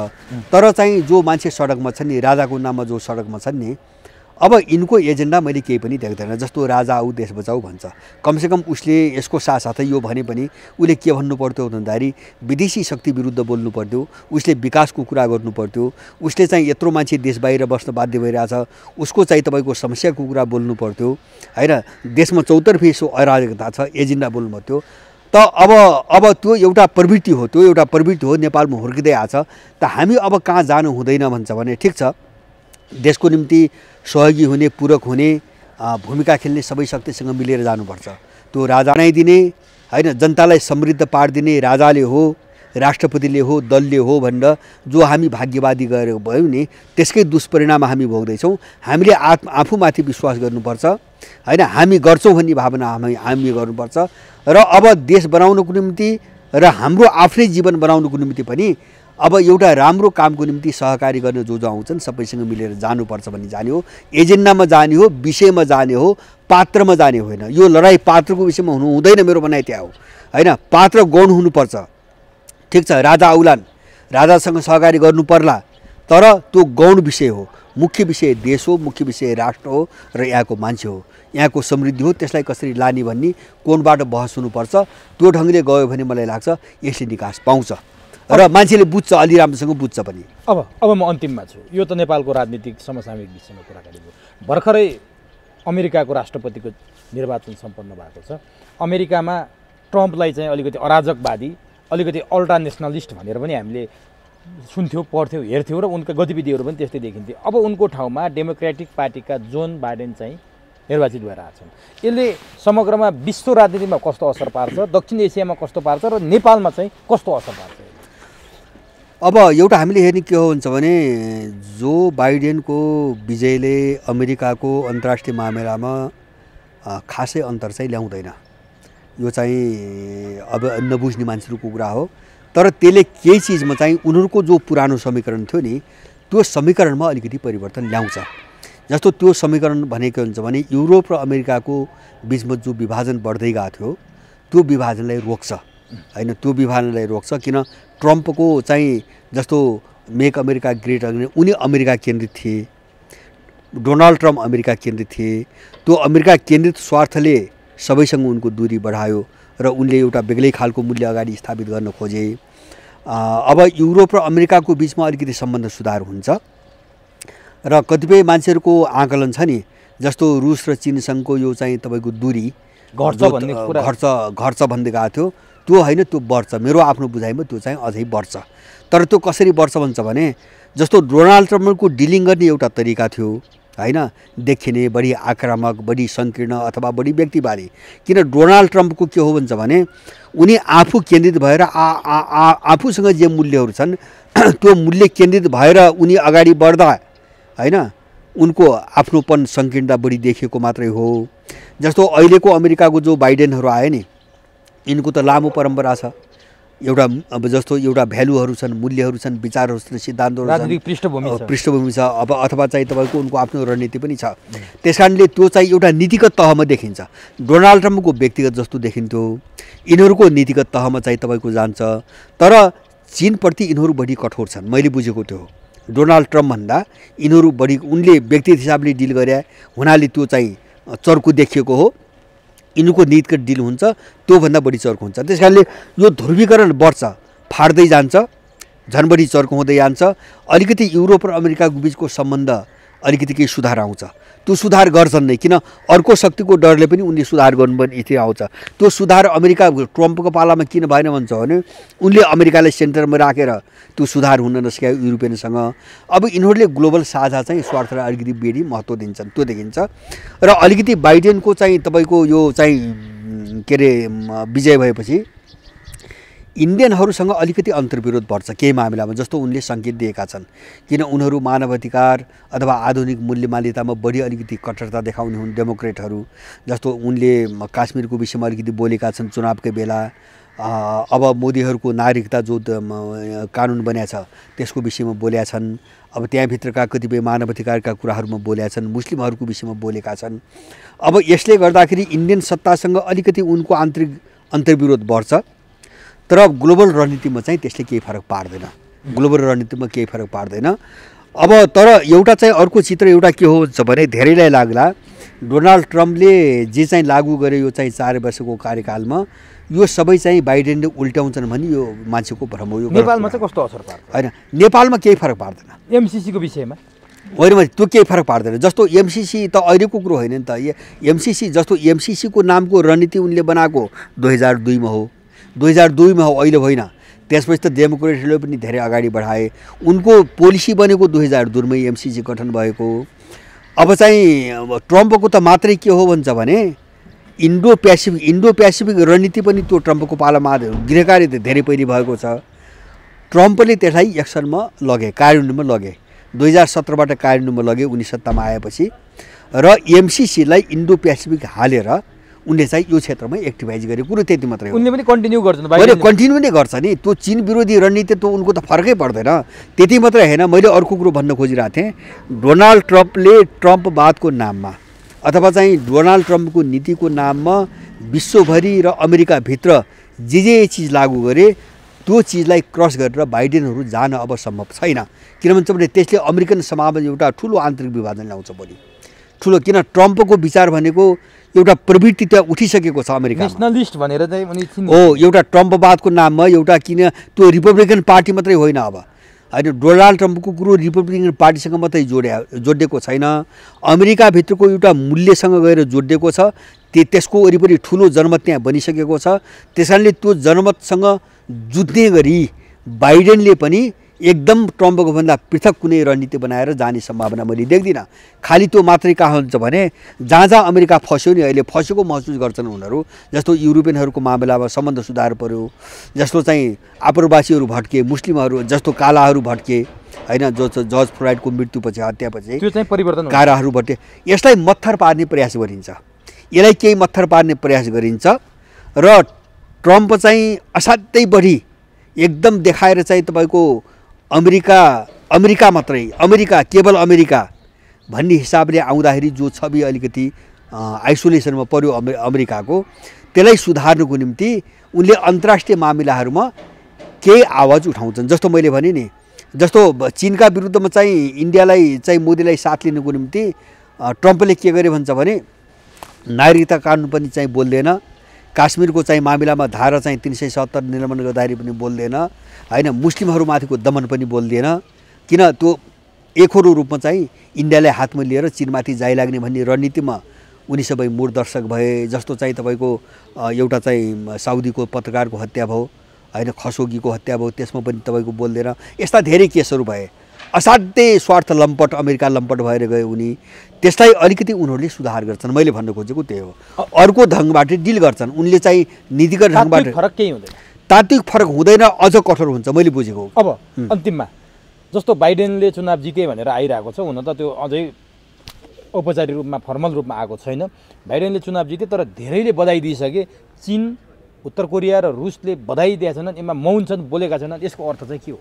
तर चाहिँ जो मान्छे सडकमा छन् नि, राजाको नाममा जो सडकमा छन् नि, अब यिनको एजेन्डा मैले केही पनि देख्दैन। जस्तो राजा आऊ देश बचाऊ भन्छ, कमसेकम उसले यसको साथसाथै यो भने पनि उसले के भन्नु पर्थ्यो भन्दाखेरि विदेशी शक्ति विरुद्ध बोल्नु पर्थ्यो, उसले विकासको कुरा गर्नु पर्थ्यो, उसले चाहिँ यत्रो मान्छे देश बाहिर बस्न बाध्य भइरहेछ उसको चाहिँ तपाईँको समस्याको कुरा बोल्नु पर्थ्यो हैन। देशमा चौतर्फी यसो अराजकता छ, एजेन्डा बोल्नु पर्थ्यो। त अब त्यो एउटा प्रवृत्ति हो, त्यो एउटा प्रवृत्ति हो, नेपालमा हुर्किँदै आछ। त हामी अब कहाँ जानु हुँदैन भन्छ भने ठिक छ, देशको निम्ति सहयोगी हुने, पूरक हुने, भूमिका खेल्ने सबै शक्तिसँग मिलेर जानुपर्छ। त्यो राजा बनाइदिने हैन, जनतालाई समृद्ध पारिदिने राजाले हो, राष्ट्रपतिले हो, दलले हो भनेर जो हामी भाग्यवादी गरेर भयौँ नि, त्यसकै दुष्परिणाम हामी भोग्दैछौँ। हामीले आफूमाथि विश्वास गर्नुपर्छ हैन, हामी गर्छौँ भन्ने भावना हामी गर्नुपर्छ। र अब देश बनाउनको निम्ति र हाम्रो आफ्नै जीवन बनाउनको निम्ति पनि अब एउटा राम्रो कामको निम्ति सहकारी गर्न जो आउँछन् सबैसँग मिलेर जानुपर्छ भन्ने जाने हो। एजेन्डामा जाने हो, विषयमा जाने हो, पात्रमा जाने होइन। यो लडाइँ पात्रको विषयमा हुनु हुँदैन, मेरो भनाइ त्यहाँ हो हैन। पात्र गौण हुनुपर्छ। ठिक छ, राजा आउलान्, राजासँग सहकारी गर्नु पर्ला, तर त्यो गौण विषय हो। मुख्य विषय देश हो, मुख्य विषय राष्ट्र हो र यहाँको मान्छे हो, यहाँको समृद्धि हो। त्यसलाई कसरी लाने भन्ने कोणबाट बहस हुनुपर्छ। त्यो ढङ्गले गयो भने मलाई लाग्छ यसले निकास पाउँछ र मान्छेले बुझ्छ, अलि राम्रोसँग बुझ्छ पनि। अब म अन्तिममा छु। यो त नेपालको राजनीतिक समसामयिक विषयमा कुराकानी भयो। भर्खरै अमेरिकाको राष्ट्रपतिको निर्वाचन सम्पन्न भएको छ। अमेरिकामा ट्रम्पलाई चाहिँ अलिकति अराजकवादी, अलिकति अल्ट्रा नेसनलिस्ट भनेर पनि हामीले सुन्थ्यौँ, पढ्थ्यौँ, हेर्थ्यौँ र उनका गतिविधिहरू पनि त्यस्तै देखिन्थ्यो। अब उनको ठाउँमा डेमोक्रेटिक पार्टीका जोन बाइडेन चाहिँ निर्वाचित भएर आछन्। यसले समग्रमा विश्व राजनीतिमा कस्तो असर पार्छ, दक्षिण एसियामा कस्तो पार्छ र नेपालमा चाहिँ कस्तो असर पार्छ? अब एउटा हामीले हेर्ने के हो भन्छ भने जो बाइडेनको विजयले अमेरिकाको अन्तर्राष्ट्रिय मामिलामा खासै अन्तर चाहिँ ल्याउँदैन। यो चाहिँ अब नबुझ्ने मान्छेहरूको कुरा हो। तर त्यसले केही चिजमा चाहिँ उनीहरूको जो पुरानो समीकरण थियो नि, त्यो समीकरणमा अलिकति परिवर्तन ल्याउँछ। जस्तो त्यो समीकरण भनेको हुन्छ भने युरोप र अमेरिकाको बिचमा जो विभाजन बढ्दै गएको थियो त्यो विभाजनलाई रोक्छ हैन। त्यो विभाजनलाई रोक्छ किन ट्रम्पको चाहिँ जस्तो मेक अमेरिका ग्रेट अगेन, उनी अमेरिका केन्द्रित थिए, डोनाल्ड ट्रम्प अमेरिका केन्द्रित थिए। त्यो अमेरिका केन्द्रित स्वार्थले सबैसँग उनको दूरी बढायो र उनले एउटा बेग्लै खालको मूल्य अगाडि स्थापित गर्न खोजे। अब युरोप र अमेरिकाको बिचमा अलिकति सम्बन्ध सुधार हुन्छ र कतिपय मान्छेहरूको आकलन छ नि, जस्तो रुस र चीनसँगको यो चाहिँ तपाईँको दूरी घट्छ भन्दै गएको थियो, त्यो होइन, त्यो बढ्छ। मेरो आफ्नो बुझाइमा त्यो चाहिँ अझै बढ्छ। तर त्यो कसरी बढ्छ भन्छ भने जस्तो डोनाल्ड ट्रम्पको डिलिङ गर्ने एउटा तरिका थियो हैन, देखिने बढी आक्रामक, बढी सङ्कीर्ण अथवा बढी व्यक्तिवादी। किन डोनाल्ड ट्रम्पको के हो भन्छ भने उनी आफू केन्द्रित भएर आफूसँग जे मूल्यहरू छन् त्यो मूल्य केन्द्रित भएर उनी अगाडि बढ्दा हैन, उनको आफ्नोपन सङ्कीर्णता बढी देखिएको मात्रै हो। जस्तो अहिलेको अमेरिकाको जो बाइडेनहरू आए नि, यिनको त लामो परम्परा छ। एउटा अब जस्तो एउटा भ्यालुहरू छन्, मूल्यहरू छन्, विचारहरू छन्, सिद्धान्तहरू छन्, पृष्ठभूमि छ। अब अथवा चाहिँ तपाईँको उनको आफ्नो रणनीति पनि छ। त्यस कारणले त्यो चाहिँ एउटा नीतिगत तहमा देखिन्छ। डोनाल्ड ट्रम्पको व्यक्तिगत जस्तो देखिन्थ्यो, यिनीहरूको नीतिगत तहमा चाहिँ तपाईँको जान्छ। तर चीनप्रति यिनीहरू बढी कठोर छन्, मैले बुझेको त्यो डोनाल्ड ट्रम्पभन्दा यिनीहरू बढी उनले व्यक्तिगत हिसाबले डिल गरे हुनाले त्यो चाहिँ चर्को देखिएको हो। यिनीहरूको नीतिगत डिल हुन्छ, त्योभन्दा बढी चर्को हुन्छ। त्यस कारणले यो ध्रुवीकरण बढ्छ, फाट्दै जान्छ, झन् बढी चर्को हुँदै जान्छ। अलिकति युरोप र अमेरिकाको बिचको सम्बन्ध अलिकति केही सुधार आउँछ। त्यो सुधार गर्छन् नै, किन अर्को शक्तिको डरले पनि उनले सुधार गर्नुपर्ने स्थिति आउँछ। त्यो सुधार अमेरिका ट्रम्पको पालामा किन भएन भन्छ भने उनले अमेरिकालाई सेन्टरमा राखेर त्यो सुधार हुन नसक्यो युरोपियनसँग। अब यिनीहरूले ग्लोबल साझा चाहिँ स्वार्थलाई अलिकति बढी महत्त्व दिन्छन्, त्यो देखिन्छ। र अलिकति बाइडेनको चाहिँ तपाईँको यो चाहिँ के अरे विजय भएपछि इन्डियनहरूसँग अलिकति अन्तर्विरोध बढ्छ केही मामिलामा, जस्तो उनले सङ्केत दिएका छन्। किन उनीहरू मानवाधिकार अथवा आधुनिक मूल्य मान्यतामा बढी अलिकति कट्टरता देखाउने हुन् डेमोक्रेटहरू। जस्तो उनले काश्मीरको विषयमा अलिकति बोलेका छन् चुनावकै बेला। अब मोदीहरूको नागरिकता जो कानुन बन्या छ त्यसको विषयमा बोलेका छन्। अब त्यहाँभित्रका कतिपय मानवाधिकारका कुराहरूमा बोलेका छन्, मुस्लिमहरूको विषयमा बोलेका छन्। अब यसले गर्दाखेरि इन्डियन सत्तासँग अलिकति उनको आन्तरिक अन्तर्विरोध बढ्छ। तर ग्लोबल रणनीतिमा चाहिँ त्यसले केही फरक पार्दैन, ग्लोबल रणनीतिमा केही फरक पार्दैन। अब तर एउटा चाहिँ अर्को चित्र एउटा के हो भने धेरैलाई लाग्ला डोनाल्ड ट्रम्पले जे चाहिँ लागू गरे यो चाहिँ 4 वर्षको कार्यकालमा यो सबै चाहिँ बाइडेनले उल्ट्याउँछन् भने यो मान्छेको भ्रम हो। यो नेपालमा चाहिँ कस्तो असर पार्छ? होइन, नेपालमा केही फरक पार्दैन। एमसीसीको विषयमा होइन, त्यो केही फरक पार्दैन। जस्तो एमसीसी त अहिलेको कुरो होइन नि त। एमसीसी जस्तो एमसीसीको नामको रणनीति उनले बनाएको 2002 मा हो, 2002 मा हो, अहिले होइन। त्यसपछि त डेमोक्रेटहरूले पनि धेरै अगाडि बढाए। उनको पोलिसी बनेको 2002 मै एमसीसी गठन भएको। अब चाहिँ ट्रम्पको त मात्रै के हो भन्छ भने इन्डो पेसिफिक रणनीति पनि त्यो ट्रम्पको पालामा गृहकार्य त धेरै पहिले भएको छ। ट्रम्पले त्यसलाई एक्सनमा लगे, कार्यान्वयनमा लगे, 2017बाट कार्यान्वयनमा लगे उनी सत्तामा आएपछि। र एमसीसीलाई इन्डो पेसिफिक हालेर उनले चाहिँ यो क्षेत्रमा एक्टिभाइज गरे, कुरो त्यति मात्रै हो। उनले पनि कन्टिन्यू गर्छन्, कन्टिन्यू नै गर्छ नि। त्यो चीन विरोधी रणनीति त उनको त फरकै पर्दैन। त्यति मात्रै होइन, मैले अर्को कुरो भन्न खोजिरहेको थिएँ। डोनाल्ड ट्रम्पले ट्रम्पवादको नाममा अथवा चाहिँ डोनाल्ड ट्रम्पको नीतिको नाममा विश्वभरि र अमेरिकाभित्र जे चिज लागू गरे त्यो चिजलाई क्रस गरेर बाइडेनहरू जान अब सम्भव छैन। किन भन्छ भने त्यसले अमेरिकन समाजमा एउटा ठुलो आन्तरिक विभाजन ल्याउँछ भोलि, ठुलो। किन ट्रम्पको विचार भनेको एउटा प्रवृत्ति त्यहाँ उठिसकेको छ अमेरिका, नेसनलिस्ट भनेर चाहिँ उनी हो। एउटा ट्रम्पवादको नाममा एउटा किन त्यो रिपब्लिकन पार्टी मात्रै होइन, अब होइन, डोनाल्ड ट्रम्पको कुरो रिपब्लिकन पार्टीसँग मात्रै जोडिएको छैन, अमेरिकाभित्रको एउटा मूल्यसँग गएर जोडिएको छ। त्यसको वरिपरि ठुलो जनमत त्यहाँ बनिसकेको छ। त्यस कारणले त्यो जनमतसँग जुझ्ने गरी बाइडेनले पनि एकदम ट्रम्पको भन्दा पृथक कुनै रणनीति बनाएर जाने सम्भावना मैले देख्दिनँ। खालि त्यो मात्रै कहाँ हुन्छ भने जहाँ अमेरिका फस्यो नि, अहिले फसेको महसुस गर्छन् उनीहरू। जस्तो युरोपियनहरूको मामिलामा सम्बन्ध सुधार पर्यो, जस्तो चाहिँ आप्रवासीहरू भट्के, मुस्लिमहरू जस्तो कालाहरू भट्के, होइन, जो जर्ज फ्लोइडको मृत्युपछि, हत्यापछि त्यो चाहिँ परिवर्तन काराहरू भट्के। यसलाई मत्थर पार्ने प्रयास गरिन्छ, यसलाई केही मत्थर पार्ने प्रयास गरिन्छ। र ट्रम्प चाहिँ असाध्यै बढी एकदम देखाएर चाहिँ तपाईँको अमेरिका मात्रै, अमेरिका केवल अमेरिका भन्ने हिसाबले आउँदाखेरि जो छवि अलिकति आइसोलेसनमा पर्यो अमेरिकाको, त्यसलाई सुधार्नुको निम्ति उनले अन्तर्राष्ट्रिय मामिलाहरूमा केही आवाज उठाउँछन्। जस्तो मैले भने नि, जस्तो चीनका विरुद्धमा चाहिँ इन्डियालाई चाहिँ मोदीलाई साथ लिनुको निम्ति ट्रम्पले के गरे भन्छ भने नागरिकता कानुन पनि चाहिँ बोल्दैन, काश्मीरको चाहिँ मामिलामा धारा चाहिँ 370 निर्माण गर्दाखेरि पनि बोल्दैन, होइन, मुस्लिमहरूमाथिको दमन पनि बोल्दैन। किन त्यो एकहोरो रूपमा चाहिँ इन्डियालाई हातमा लिएर चीनमाथि जाइ लाग्ने भन्ने रणनीतिमा उनी सबै मूढ दर्शक भए। जस्तो चाहिँ तपाईँको एउटा चाहिँ साउदीको पत्रकारको हत्या भयो, होइन, खसोगीको हत्या भयो, त्यसमा पनि तपाईँको बोल्दैन। यस्ता धेरै केसहरू भए। असाध्यै स्वार्थ लम्पट, अमेरिका लम्पट भएर गए उनी। त्यसलाई अलिकति उनीहरूले सुधार गर्छन्, मैले भन्न खोजेको त्यही हो। अर्को ढङ्गबाट डिल गर्छन् उनले चाहिँ, नीतिगत ढङ्गबाट फरक केही हुँदैन, तात्विक फरक हुँदैन, अझ कठोर हुन्छ, मैले बुझेको। अब अन्तिममा जस्तो बाइडेनले चुनाव जिते भनेर आइरहेको छ, हुन त त्यो अझै औपचारिक रूपमा फर्मल रूपमा आएको छैन। बाइडेनले चुनाव जिते, तर धेरैले बधाई दिइसके। चीन, उत्तर कोरिया र रुसले बधाई दिएका छैनन्, यसमा मौन छन्, बोलेका छैनन्। यसको अर्थ चाहिँ के हो?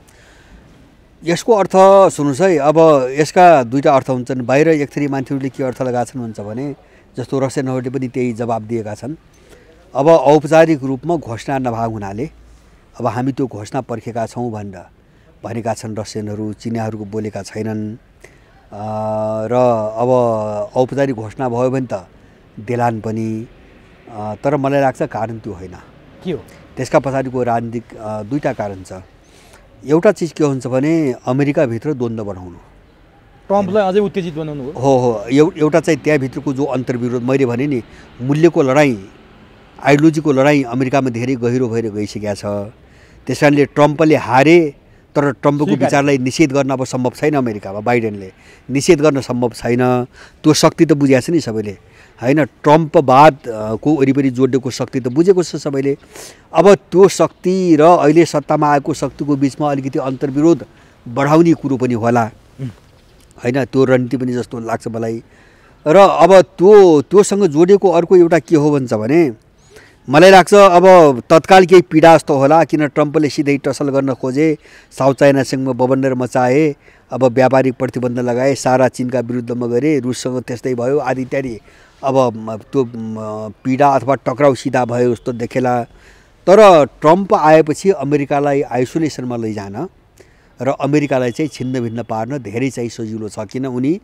यसको अर्थ सुन्नुहोस् है, अब यसका दुईटा अर्थ हुन्छन्। बाहिर एक थरी मान्छेहरूले के अर्थ लगाएका छन् भन्छ भने जस्तो रसियनहरूले पनि त्यही जवाब दिएका छन्। अब औपचारिक रूपमा घोषणा नभएको हुनाले अब हामी त्यो घोषणा पर्खेका छौँ भनेर भनेका छन् रसियनहरू, चिनियाहरूको बोलेका छैनन्। र अब औपचारिक घोषणा भयो भने त देलान पनि, तर मलाई लाग्छ कारण त्यो होइन। के हो त्यसका पछाडिको राजनीतिक दुईटा कारण छ। एउटा चिज के हुन्छ भने अमेरिकाभित्र द्वन्द्व बढाउनु, ट्रम्पलाई अझै उत्तेजित बनाउनु हो। एउटा चाहिँ त्यहाँभित्रको जो अन्तर्विरोध, मैले भने नि मूल्यको लडाइँ, आइडियोलोजीको लडाइँ अमेरिकामा धेरै गहिरो भएर गइसकेको छ। त्यस कारणले ट्रम्पले हारे, तर ट्रम्पको विचारलाई निषेध गर्न अब सम्भव छैन। अमेरिकामा बाइडेनले निषेध गर्न सम्भव छैन। त्यो शक्ति त बुझेको छ नि सबैले, होइन, ट्रम्पवादको वरिपरि जोडिएको शक्ति त बुझेको छ सबैले। अब त्यो शक्ति र अहिले सत्तामा आएको शक्तिको बिचमा अलिकति अन्तर्विरोध बढाउने कुरो पनि होला, होइन, त्यो रणनीति पनि जस्तो लाग्छ मलाई। र अब त्योसँग जोडिएको अर्को एउटा के हो भन्छ भने मलाई लाग्छ अब तत्काल केही पीडा जस्तो होला। किन ट्रम्पले सिधै टसल गर्न खोजे, साउथ चाइनासँग बबन्डर मचाए, अब व्यापारिक प्रतिबन्ध लगाए, सारा चीनका विरुद्धमा गरे, रुससँग त्यस्तै भयो आदि इत्यादि। अब त्यो पीडा अथवा टक्राउ सिधा भयो जस्तो देखेला। तर ट्रम्प आएपछि अमेरिकालाई आइसोलेसनमा लैजान र अमेरिकालाई चाहिँ छिन्नभिन्न पार्न धेरै चाहिँ सजिलो छ, किन उनी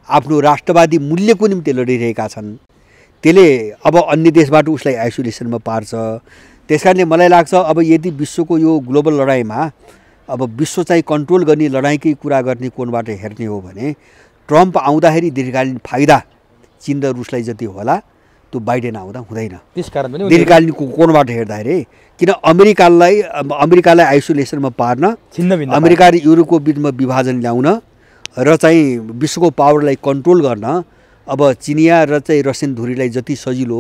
आफ्नो राष्ट्रवादी मूल्यको निम्ति लडिरहेका छन्। त्यसले अब अन्य देशबाट उसलाई आइसोलेसनमा पार्छ। त्यसकारणले मलाई लाग्छ अब यदि विश्वको यो ग्लोबल लडाइँमा अब विश्व चाहिँ कन्ट्रोल गर्ने लडाइँकै कुरा गर्ने कोणबाट हेर्ने हो भने ट्रम्प आउँदाखेरि दीर्घकालीन फाइदा चीन र रुसलाई जति होला त्यो बाइडेन आउँदा हुँदैन। त्यसकारण पनि दीर्घकालीन कोणबाट हेर्दाखेरि किन अमेरिकालाई आइसोलेसनमा पार्न, अमेरिका र युरोपको बिचमा विभाजन ल्याउन र चाहिँ विश्वको पावरलाई कन्ट्रोल गर्न अब चिनिया र चाहिँ रसियन धुरीलाई जति सजिलो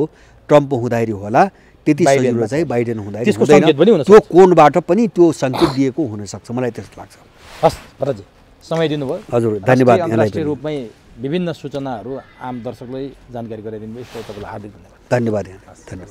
ट्रम्प हुँदाखेरि होला त्यति सजिलो चाहिँ बाइडेन हुँदाखेरि हुँदैन। त्यो कोणबाट पनि त्यो सङ्केत दिएको हुनसक्छ, मलाई त्यस्तो लाग्छ। हस् भरतजी, समय दिनुभयो। हजुर धन्यवाद। अन्तर्राष्ट्रिय रूपमै विभिन्न सूचनाहरू आम दर्शकलाई जानकारी गराइदिनु भयो, तपाईँलाई हार्दिक धन्यवाद। धन्यवाद।